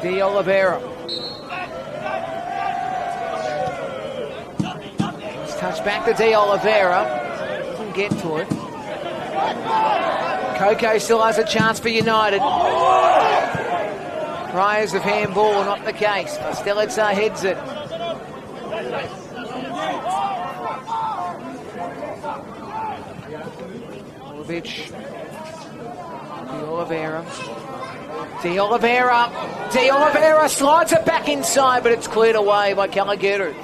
De Oliveira. Let's touch back to De Oliveira. Doesn't get to it. Coco still has a chance for United. Cries of handball, not the case. Bastelitsa heads it. Olivic. De Oliveira. De Oliveira slides it back inside, but it's cleared away by Calageru.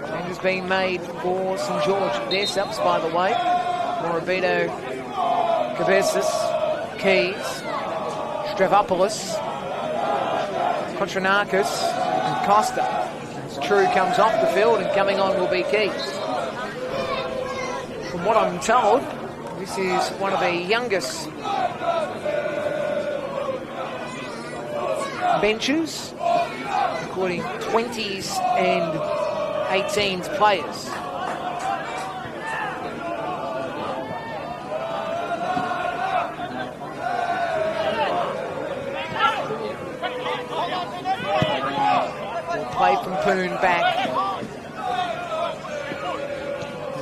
Change has been made for St George. Their subs, by the way. Morabito, Cabezas, Keys, Stravopoulos, Kontranakis and Costa. As True comes off the field and coming on will be Keys. From what I'm told, this is one of the youngest benches, including 20s and 18s players. Play from Poon back.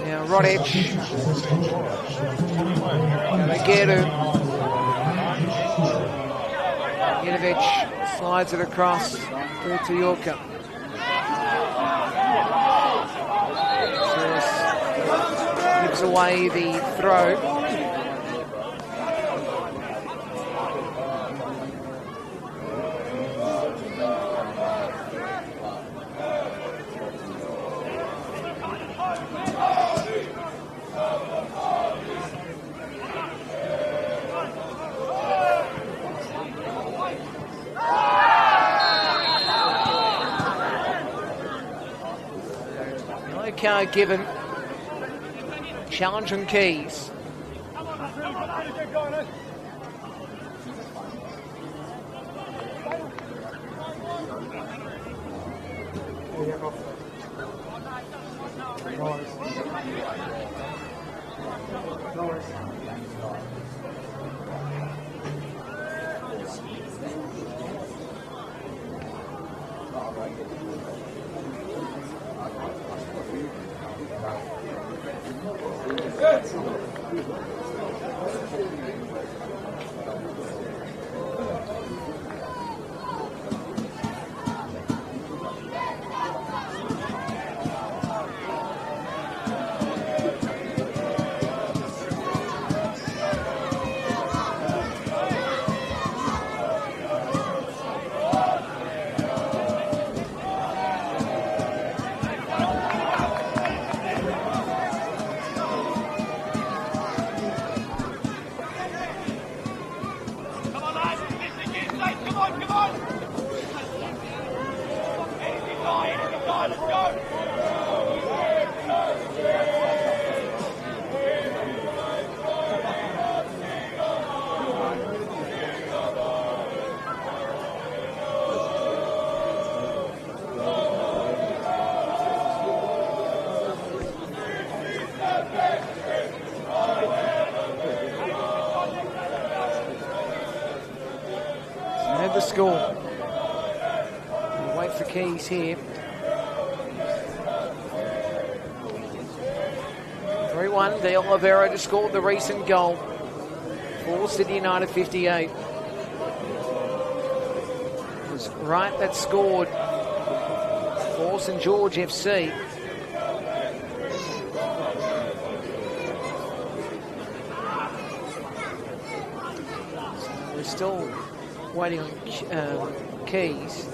Now Rodic. Mageru. Jinovic slides it across to Yorka. Gives away the throw. Card given. Challenge and Keys. The score. We'll wait for Keys here. 3-1. De Oliveira just scored the recent goal for Sydney United 58. It was Wright that scored for St George FC. So we're still waiting on Keys.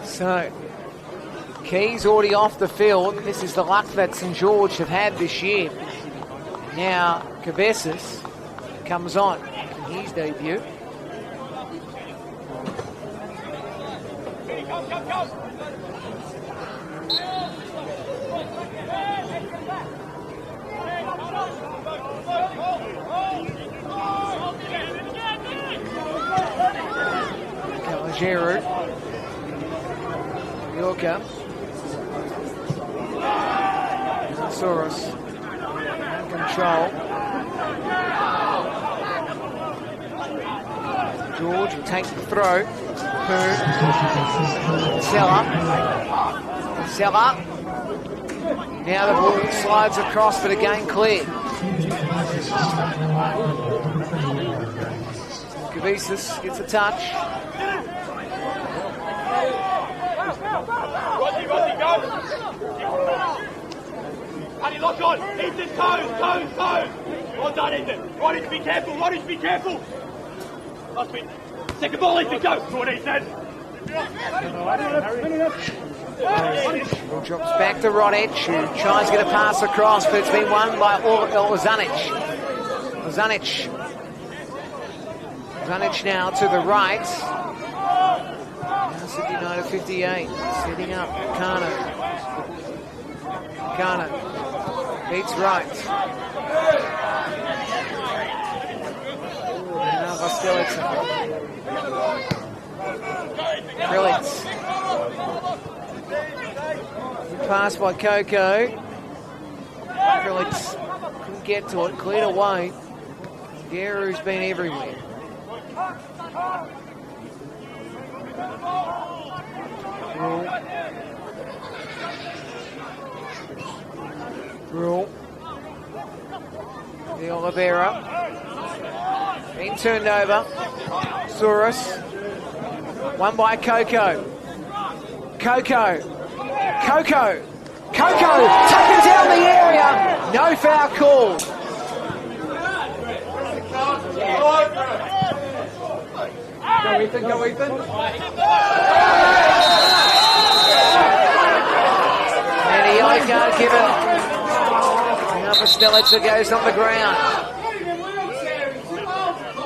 So, Keys already off the field. This is the luck that St George have had this year. Now, Cabezas comes on in his debut. Giroud. Yorker. Soros. Control. George will take the throw. Seller. Now the ball slides across, but again cleared. Cabezas gets a touch. Rodney, go! Paddy, lock on! Ethan, toes! Well done, Ethan! Rodney, be careful! Last bit. Second ball, Ethan, go! Go on, Ethan! Drops back to Rodic, who tries to get a pass across, but it's been won by Ozanic. Ozanic now to the right. Now Sydney United 58, setting up Kana beats right. Now Vastelitsa. Krillitz. Pass by Coco. Krillitz couldn't get to it, cleared away. Gerou's been everywhere. Rule. De Oliveira. Being turned over. Soros. One by Coco. Coco. Taken down the area. No foul call. Go Ethan. And he yellow card given. Now for Stelitzer goes on the ground.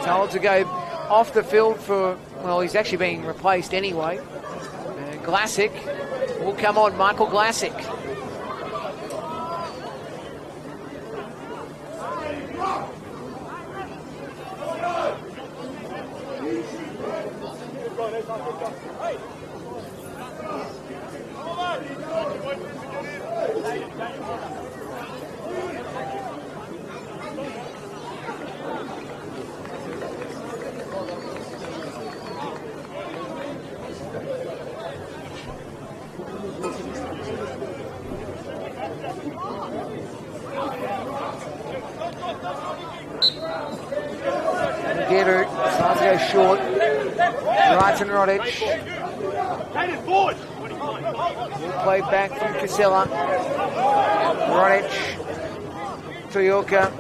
Told to go off the field for, well, he's actually being replaced anyway. Glassick will come on, Michael Glassick. Getter starts to go short. Right and Rodic. Play back from Casella. Rodic. Toyoka.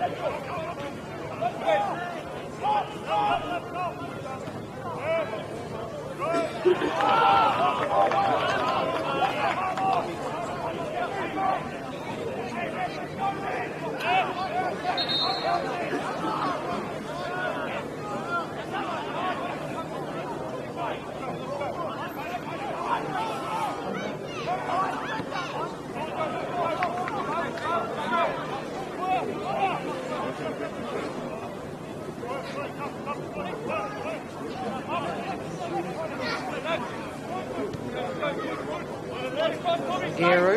Geru.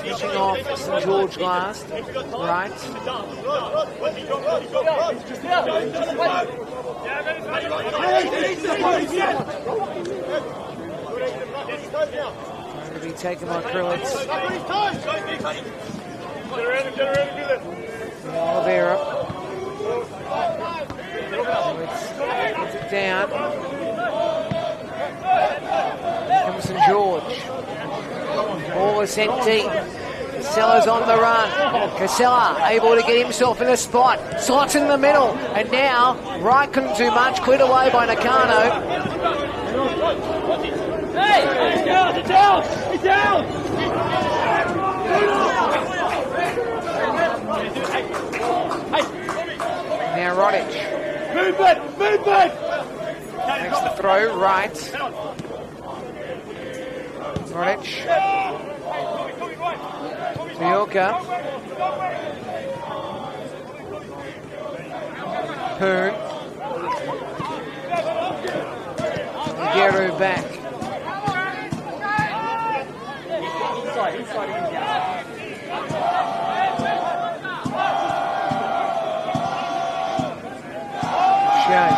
Finishing off St George last, right. Going to be taken by Krillitz. Oliveira. Puts it down. Here comes St George. Ball is sent deep. Casella's on the run. Casella able to get himself in a spot. Slots in the middle. And now, Wright couldn't do much. Cleared away by Nakano. Hey! He's down! He's down! He's down! Now Rodic. Movement! Movement! Makes the throw, right. Rodic. Toyoka. Hearn. Geru back. Shea.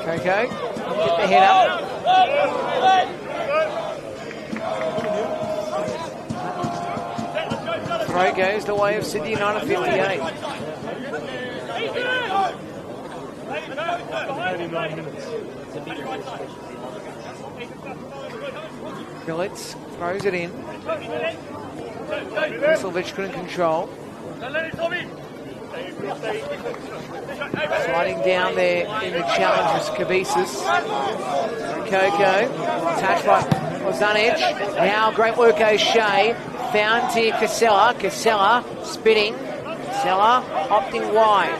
Okay, get the head up. Throw goes the way of Sydney United 58. Krillitz throws it in. Silvich couldn't control. Sliding down there in the challenge was Kavisis. Coco, touched by Ozanich. Now great work O'Shea. Found here Casella. Casella spitting. Casella opting wide.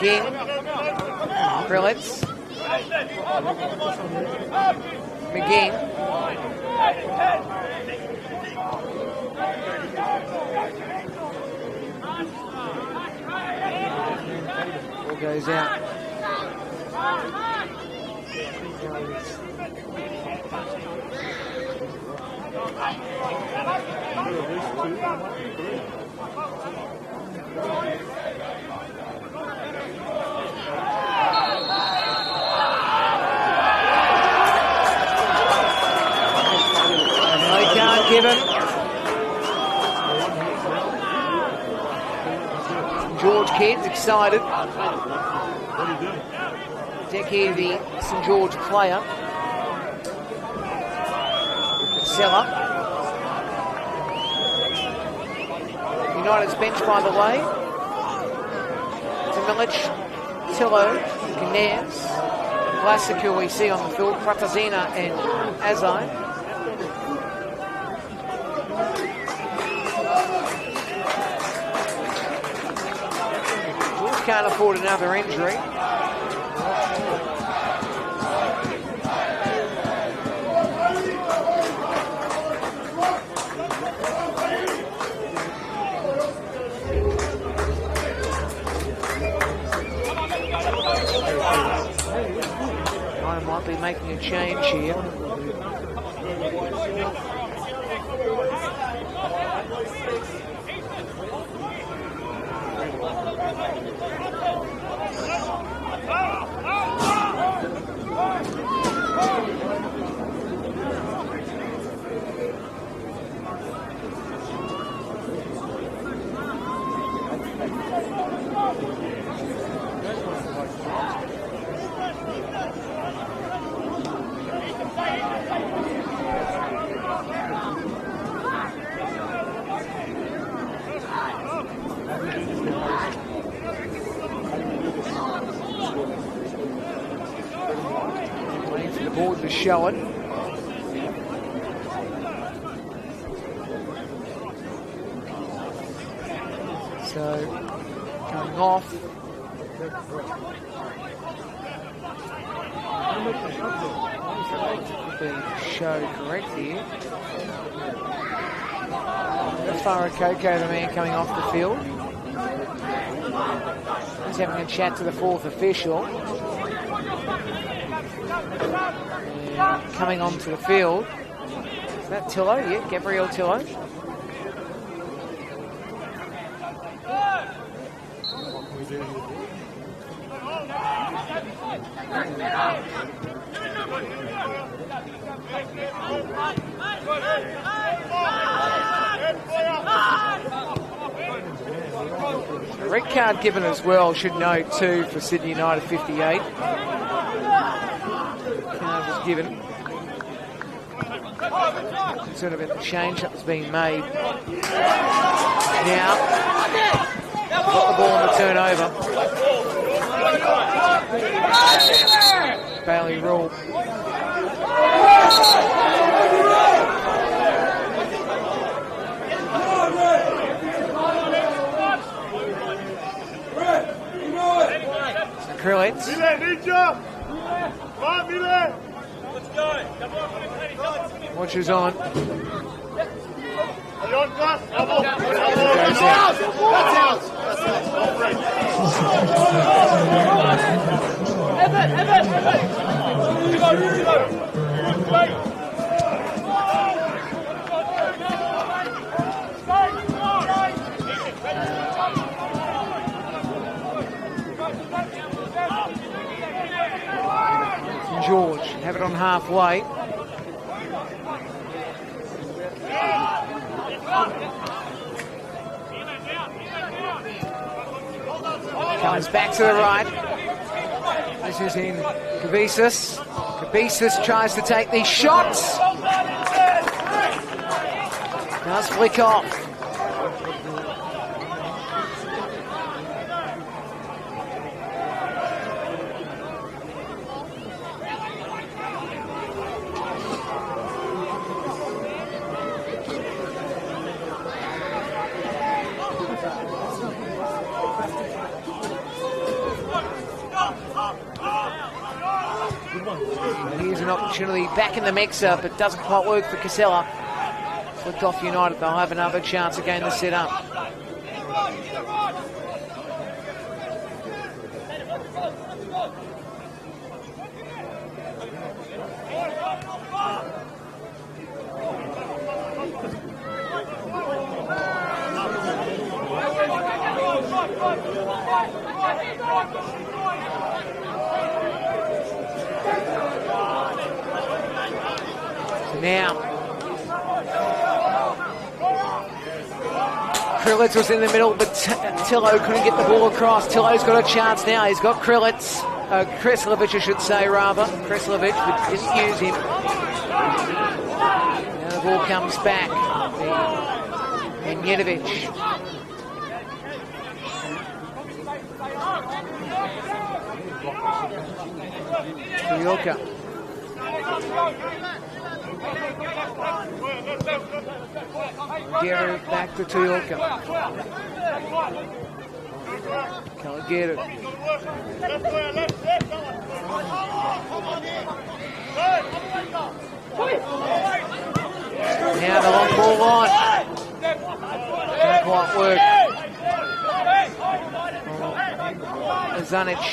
Ging. Krillitz. McGing. Ball goes out. Can't give him. George kids excited. Deck here, the St George player. Seller. United's bench, by the way. Milic, Tillo, Gnares, Vlasic, who we see on the field, Pratazina and Azai. Can't afford another injury. I might be making a change here. Board to show it. So coming off. Being show correct here. Farah Coco, the man coming off the field. He's having a chat to the fourth official. Coming onto the field. Is that Tillo? Yeah, Gabriel Tillo. A red card given as well, should note too, for Sydney United 58. Card was given. Sort of a change that was being made. Now, got the ball on the turnover. Bailey rule. Krillitz. Watches on. George have it on halfway. Comes back to the right. This is in Kavicius. Kavicius tries to take these shots. Does flick off. Here's an opportunity back in the mixer, but doesn't quite work for Casella. Flicked off United, they'll have another chance again to set up. So now, Krillitz was in the middle, but Tillo couldn't get the ball across. Tillo's got a chance now. He's got Krillitz. Kreslovic, I should say, rather. Kreslovic, but didn't use him. Now the ball comes back. And Jenovic. Tujoka. Geru back to Tujoka. Calageru. Now the long ball line. Don't quite work. Zanic.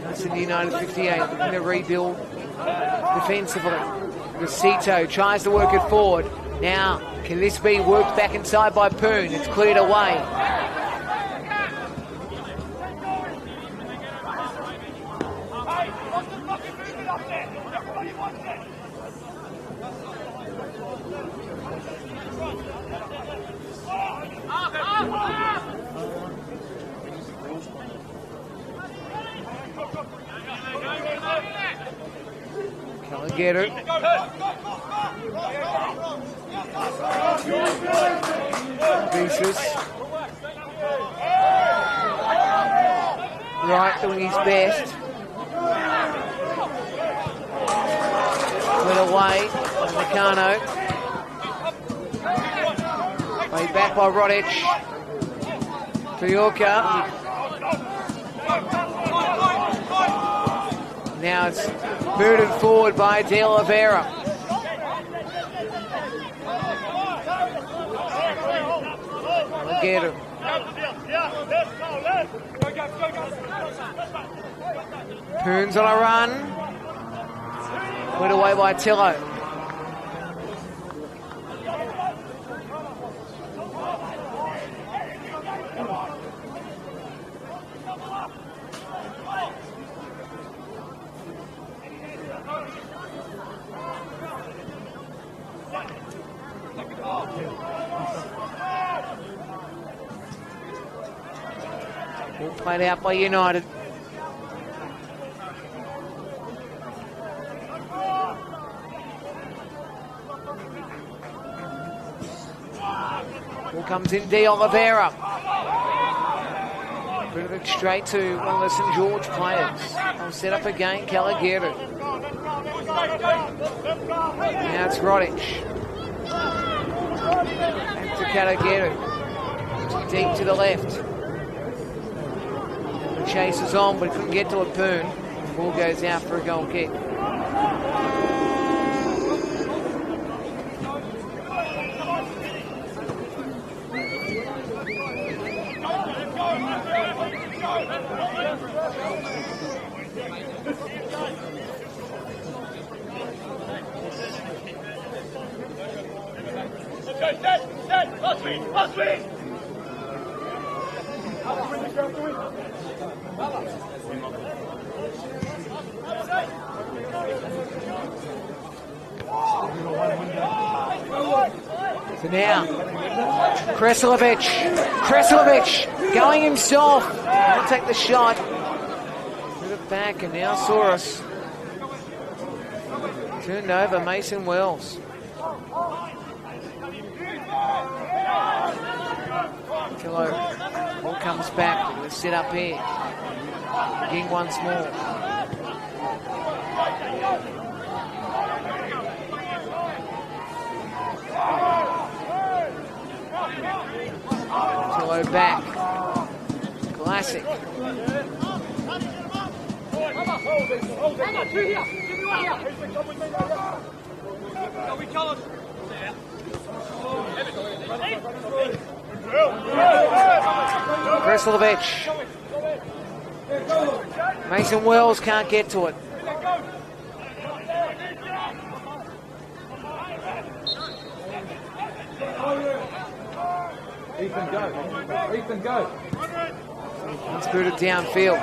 That's in the United 58, looking to rebuild defensively. Rosito tries to work it forward. Now, can this be worked back inside by Poon? It's cleared away. Calageru. Vicious. Right, doing his best. Put away. Meccano. Played back by Rodic. Tujoka. Now it's booted forward by De Oliveira. Calageru. Poon's on a run. Put away by Tillo. All played out by United. Ball comes in, De Oliveira. Put it straight to one of the St George players. I'll set up again, Calageru. Now it's Rodic. Back to Calageru. Deep to the left. The chase is on, but he couldn't get to a Poon. The ball goes out for a goal kick. So now, Kreslovic going himself. He'll take the shot. Put it back, and now Soros. Turned over Mason Wells. Tillo, ball comes back. Let's sit up here. Ging once more. Tillo back. Classic. Kreslovic. Mason Wells can't get to it. Ethan, go. Ethan, go. Let's put it downfield.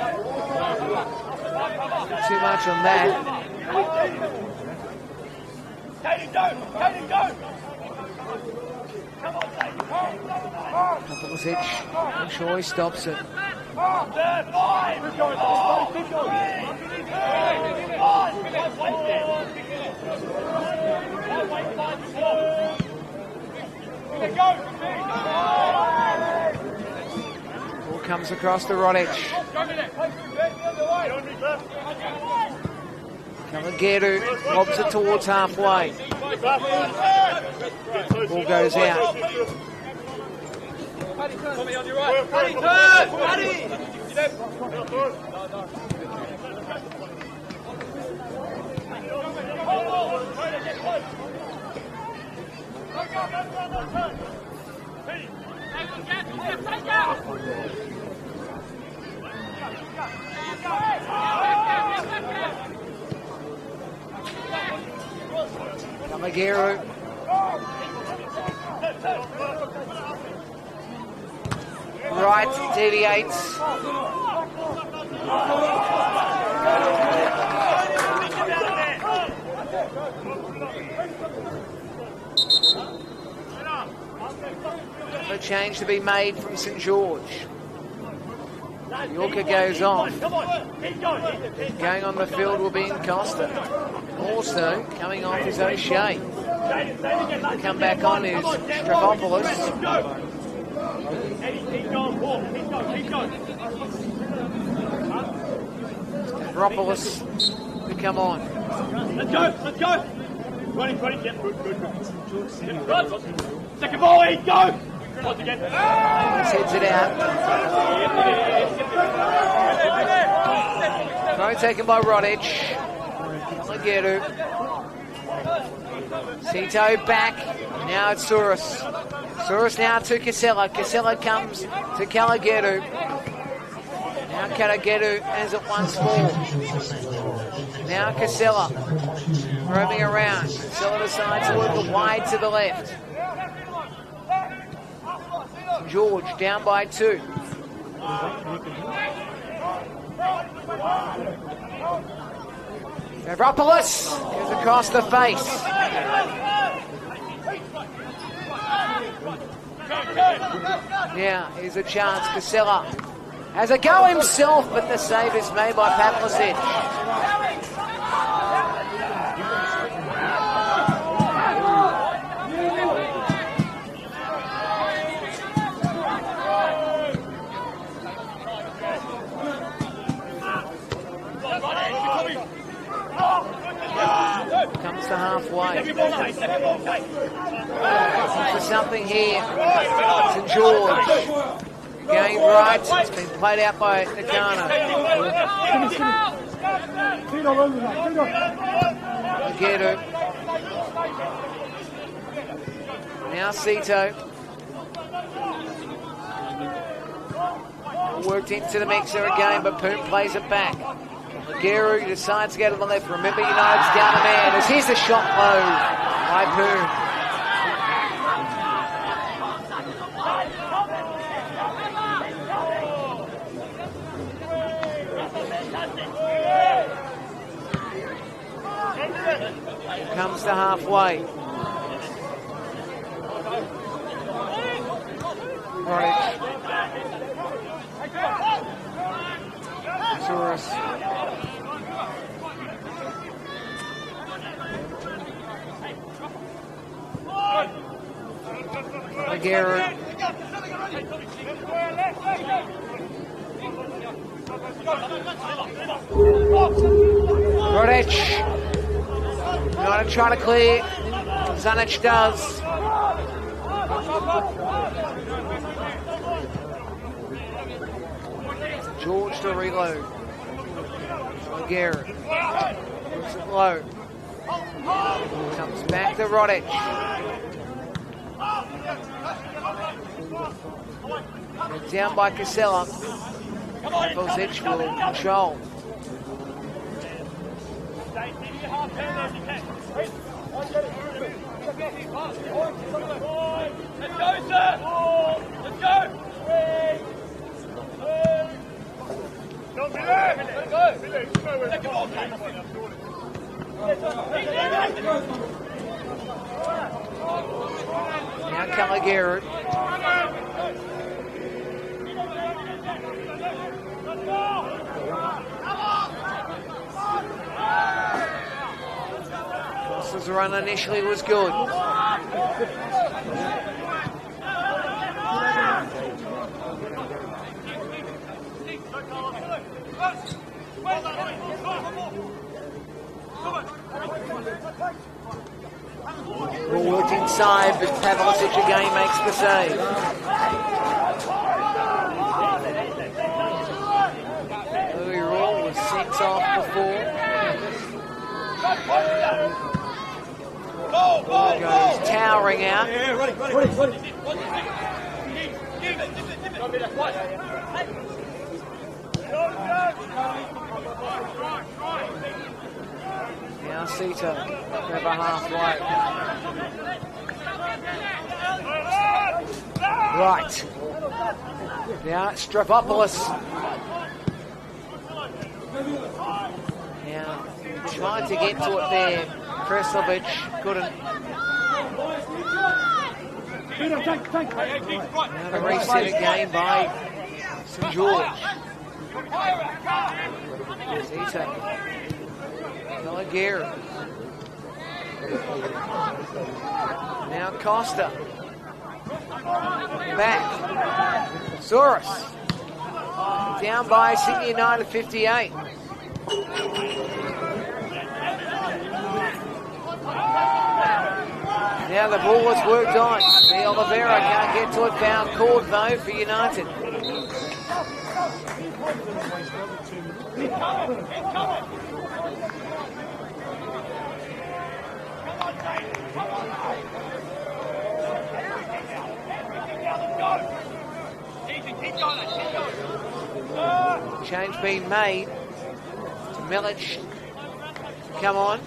Too much on that. Katie, go! Katie, go! Couple of hitch. Make sure he stops it. Ball comes across to Rodic. Kalageru lobs it towards halfway. Ball goes out. Tommy on your right. Paddy, turn! Paddy! Kalageru. Right, deviates. A change to be made from St George. Yorker goes off. Going on the field will be Costa. Also coming off is O'Shea. Come back on is Stravopoulos. Stravopoulos to come on. Let's go, let's go! 20, yep, good. Second ball, East, go! Once again. Heads it out. Throw taken by Rodic. Kalageru. Sito back. Now it's Souris. Souris now to Casella. Casella comes to Kalageru. Now Kalageru has it once more. Now Casella. Roaming around. Casella decides to work wide to the left. George down by 2. Avropoulos goes across the face. Now here's a chance. Casella has a go himself, but the save is made by Pavlicic. Comes to halfway. For something here. St George. Going right. It's been played out by Nakano. Aguero. Now Sito. Worked into the mixer again, but Poon plays it back. Aguero decides to go to the left. Remember, United's down the man. As here's the shot low by Poon. Comes to halfway. Rodic. Souris. Aguero. Rodic. United trying to clear. Zanic does. George to reload. Aguero. Looks it low. Comes back to Rodic. Down by Casella. Pavlicic will control. Let's go, sir! Let's Now Caligari. Costa's run initially was good. Ball worked inside, but Pavlicic again makes the save. Louis Raw was sent off before. Ball goes towering out. Now Sito, over halfway. Right. Now Stravopoulos. Now tried to get to it there. Kreslovic couldn't. Now the reset again by St. George. Sito. Caligari. Now Costa. Back. Soros. Down by Sydney United 58. Now the ball was worked on. The Oliveira can't get to it. Foul called though for United. Change being made to Milic. Come on.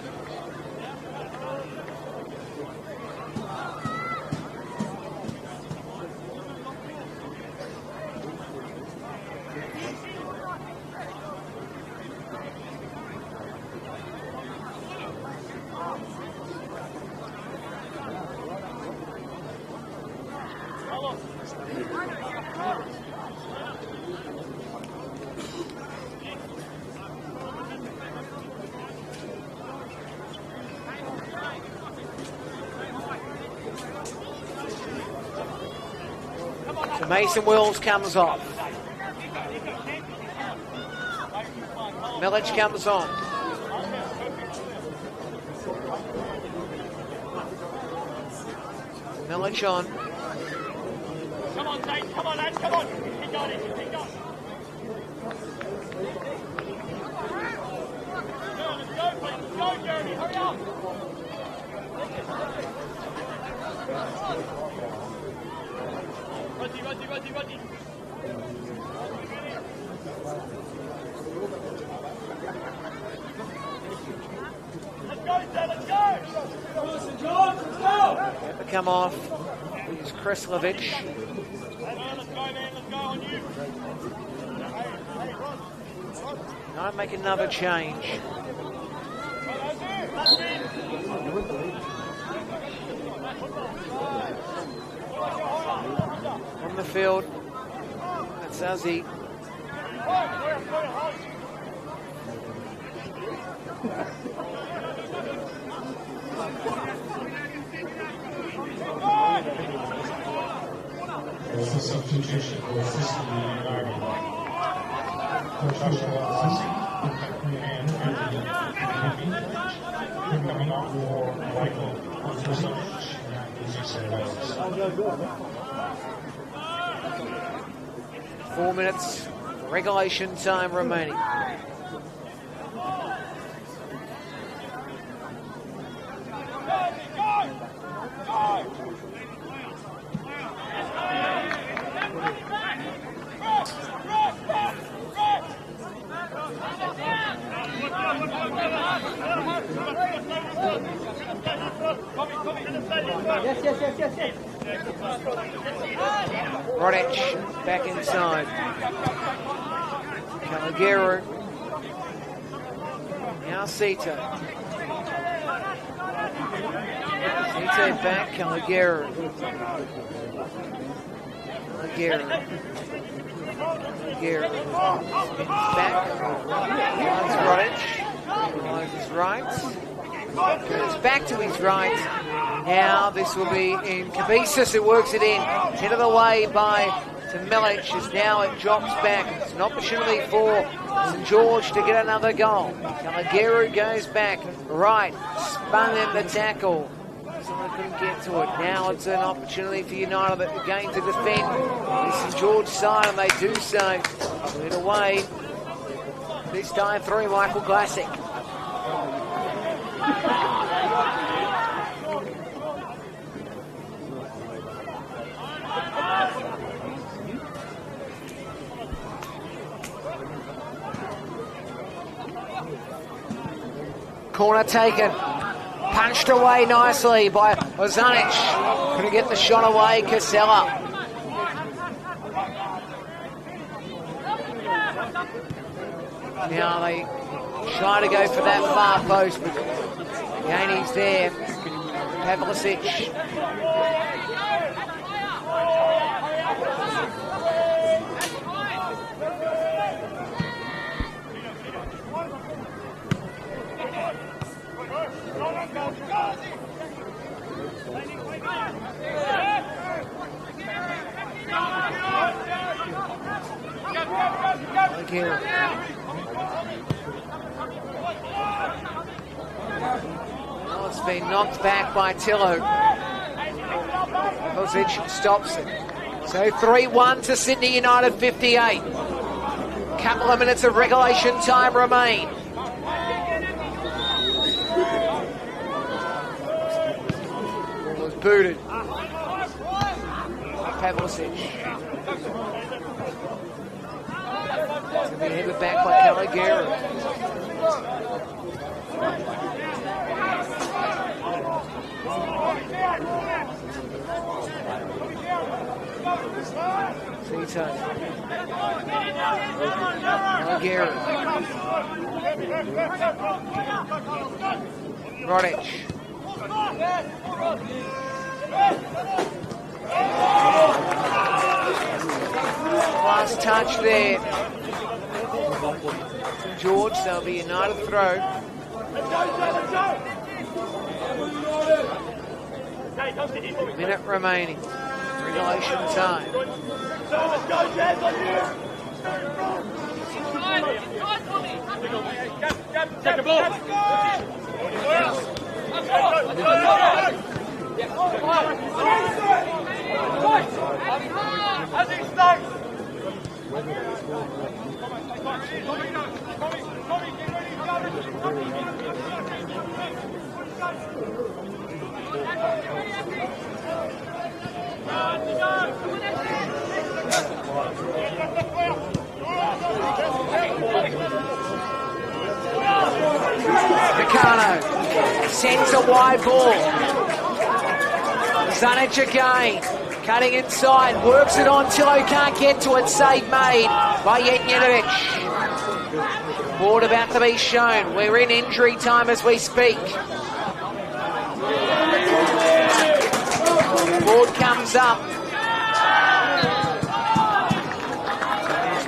So Mason Wills comes off. Milic comes on. Milic on. Come on, Zane. Come on, lads. Come on. Keep going. Keep going. Let's go, please. Let's go, Jeremy. Hurry up. Roddy. Let's go, Zane. Let's go. Come off. It's Kreslovic. Let's go, man. Let's go on you. Might make another change. On the field, that's Azzi. 4 minutes, regulation time remaining. Yes. Rodic back inside. Caligari. Now Sito. step back, Caligari. Back. Drives his right. Goes back to his right. Now this will be in Kabisas who works it in. Head of the way by Milic as now it drops back. It's an opportunity for St George to get another goal. Caligari goes back. Right. Spun in the tackle. Someone couldn't get to it. Now it's an opportunity for United again to defend the St George side, and they do so. Cleared away. This time through Michael Classic. Corner taken. Punched away nicely by Ozanic. Couldn't get the shot away, Casella. Now they try to go for that far post, but Yanni's there. Pavlicic. Well, it's been knocked back by Tillo. Pavlicic stops it. So 3-1 to Sydney United 58. Couple of minutes of regulation time remain. Ball was booted. Pavlicic. It's going to be headed back by Caligari. Tito. Caligari. Rodic. Last touch there. St George, there'll be a United throw. Minute remaining. Regulation time. Take the ball. As he starts. Meccano sends a wide ball. Zanic again, cutting inside, works it on, Tillo can't get to it, save made by Jetnjetovic. Board about to be shown, we're in injury time as we speak. Board comes up.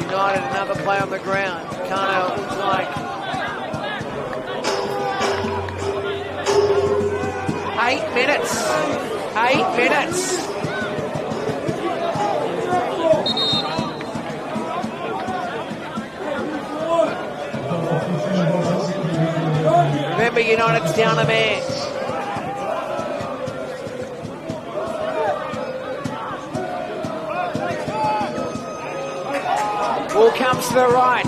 United, another play on the ground. Meccano looks like 8 minutes. 8 minutes. Remember, United's down a man. Ball comes to the right.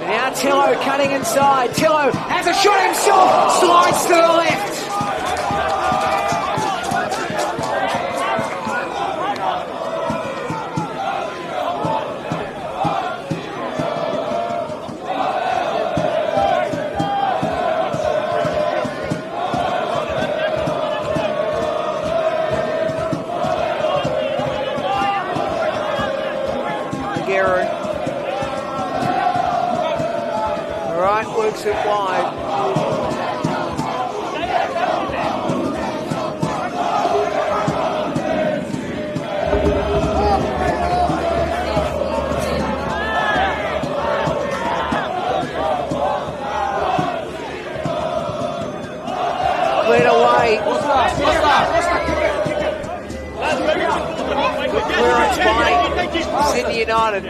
Now Tillo cutting inside. Tillo has a shot himself. Slides to the left. Works it wide. away. Good clearance by Sydney United.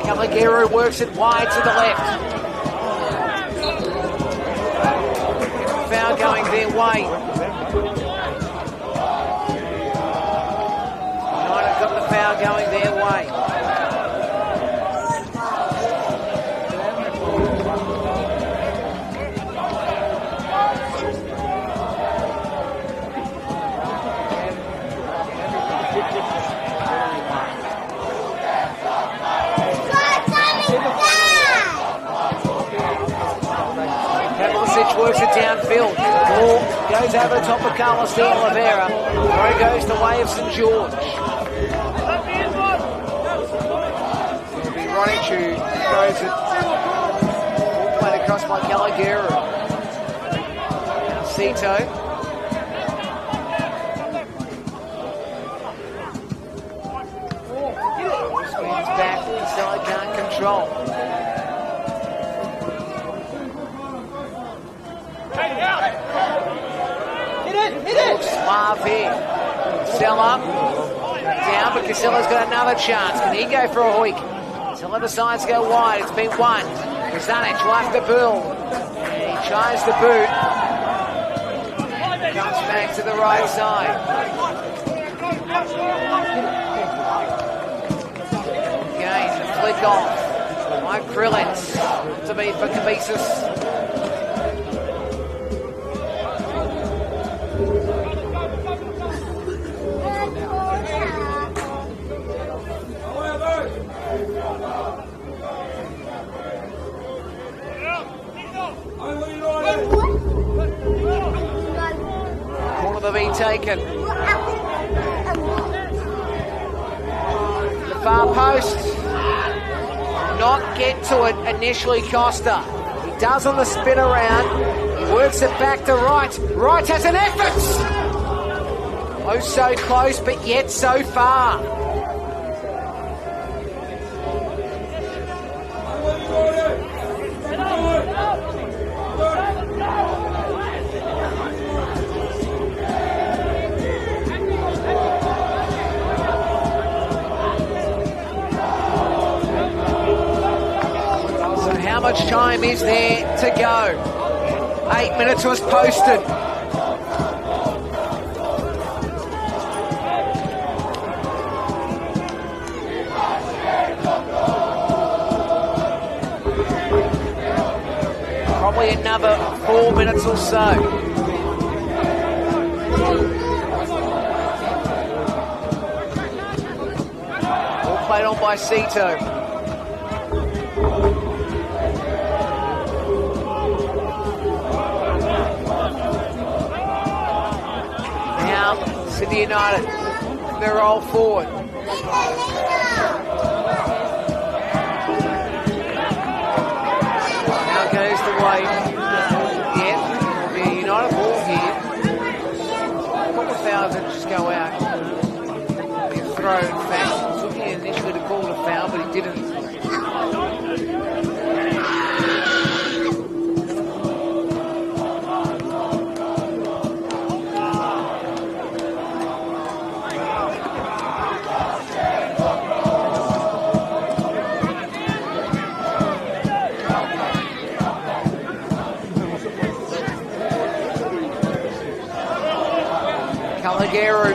Calagero works it wide to the left. Foul going their way. United got the foul going their way. Works it downfield. Ball goes over the top of Carlos de Oliveira. Throw goes the way of St George. It'll be Ronichu throws it. Ball played across by Calagero. Cito. Swings back. Costello can't control. Suave here. Casella down, but Casella's got another chance. Can he go for a hoik? Till other sides go wide. It's been one. Kazanic will have to build. And he tries the boot. Comes back to the right side. Again, the flick off. Mike Krillitz to be for Kabesis. Corner to be taken. The far post. Not get to it initially, Costa. He does on the spin around. He works it back to Wright. Wright has an effort. Oh, so close, but yet so far. How much time is there to go? 8 minutes was posted. Probably another 4 minutes or so. All played on by Cito. Sydney United, they're all forward. Now goes the way. Yeah, it'll be a United ball here. A couple of fouls that just go out. Be a throw, in fact. He was looking initially to call it a foul, but he didn't. Calagero.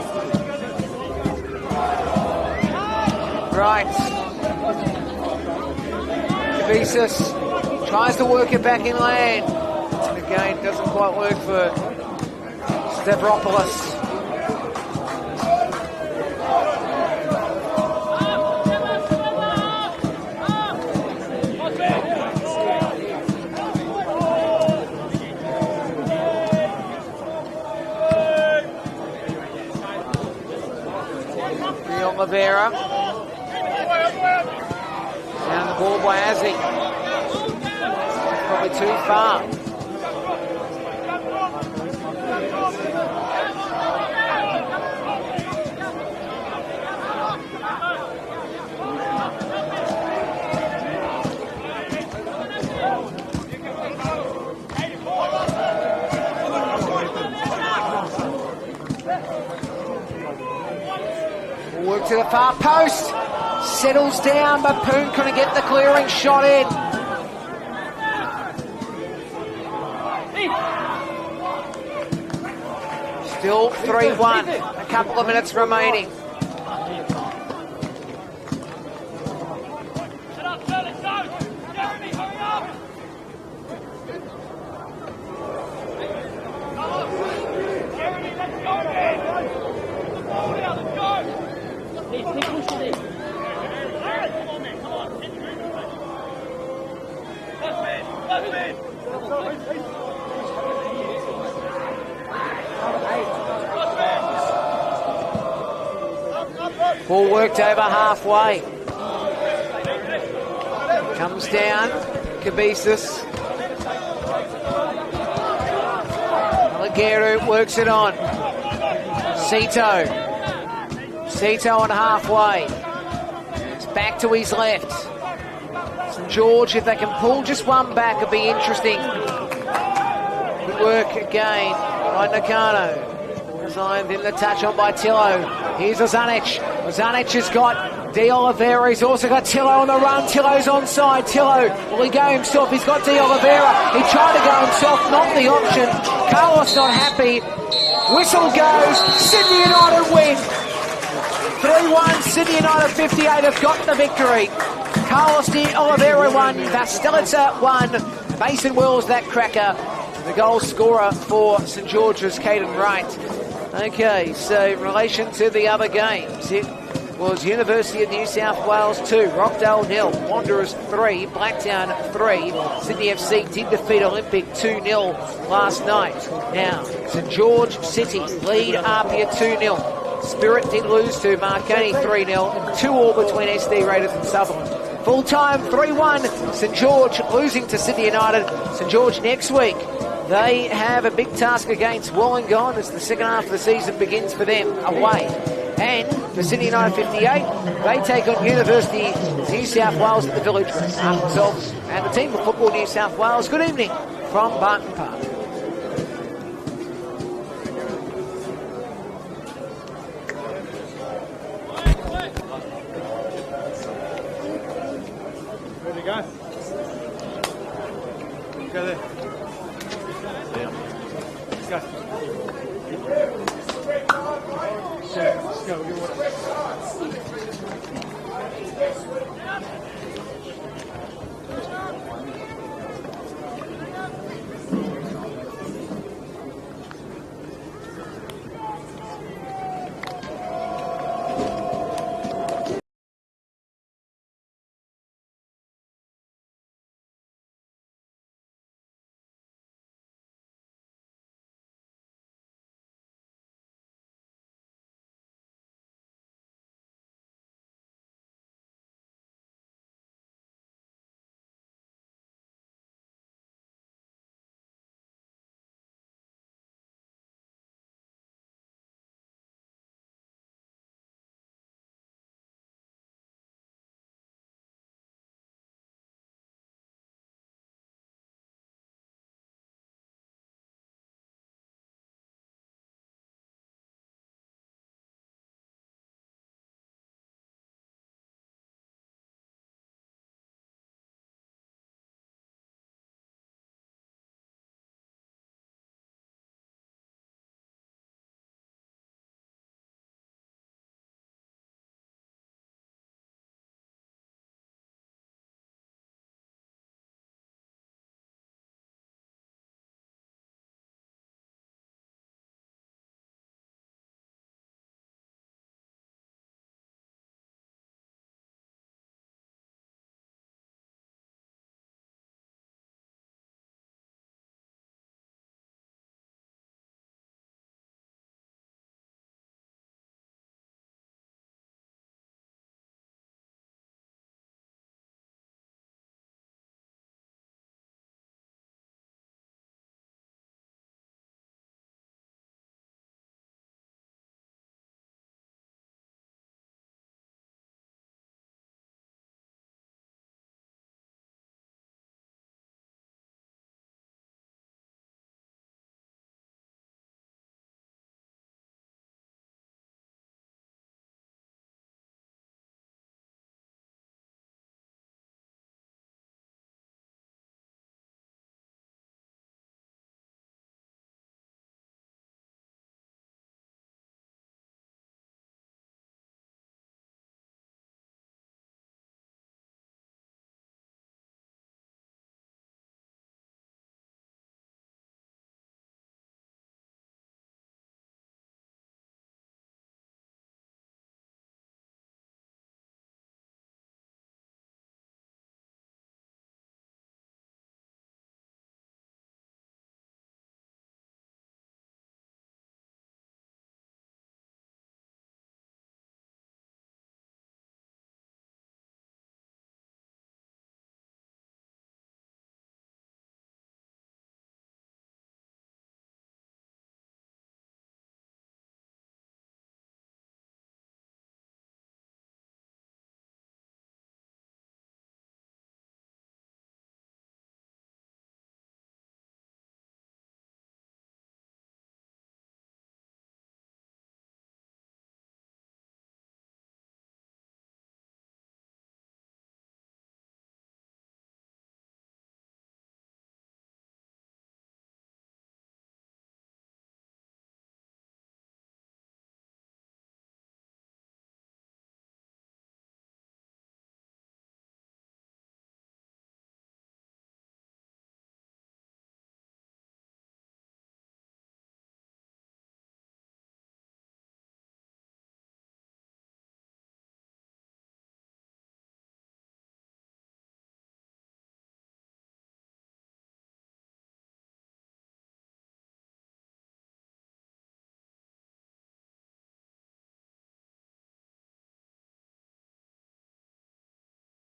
Right. Kabesis tries to work it back in land. And again, doesn't quite work for Stavropoulos. Oliveira. Down the ball by Azzi. Probably too far. work to the far post. Settles down, but Poon couldn't get the clearing shot in. Still 3-1. A couple of minutes remaining. Ball worked over halfway. Comes down. Kabisis. Alaguero works it on. Cito on halfway. It's back to his left. St George, if they can pull just one back, it'd be interesting. Good work again by Nakano. Designed in the touch on by Tillo. Here's Ozanic. Ozanic has got De Oliveira. He's also got Tillo on the run. Tillo's onside. Tillo, will he go himself? He's got De Oliveira. He tried to go himself, not the option. Carlos not happy. Whistle goes. Sydney United win. 3-1. Sydney United 58 have got the victory. Carlos De Oliveira won. Vastelitza won. Mason Wells, that cracker. The goal scorer for St George's, Caden Wright. Okay, so in relation to the other games, it was University of New South Wales 2, Rockdale 0, Wanderers 3, Blacktown 3. Sydney FC did defeat Olympic 2-0 last night. Now, St George City lead Apia 2-0. Spirit did lose to Marconi 3-0, and 2-2 between SD Raiders and Sutherland. Full time 3-1, St George losing to Sydney United. St George next week, they have a big task against Wollongong as the second half of the season begins for them away. And for Sydney United 58, they take on University of New South Wales at the Village Ground. Myself and the team of Football New South Wales, good evening from Barton Park. Ready to go? Go there. Let's go. Let's go.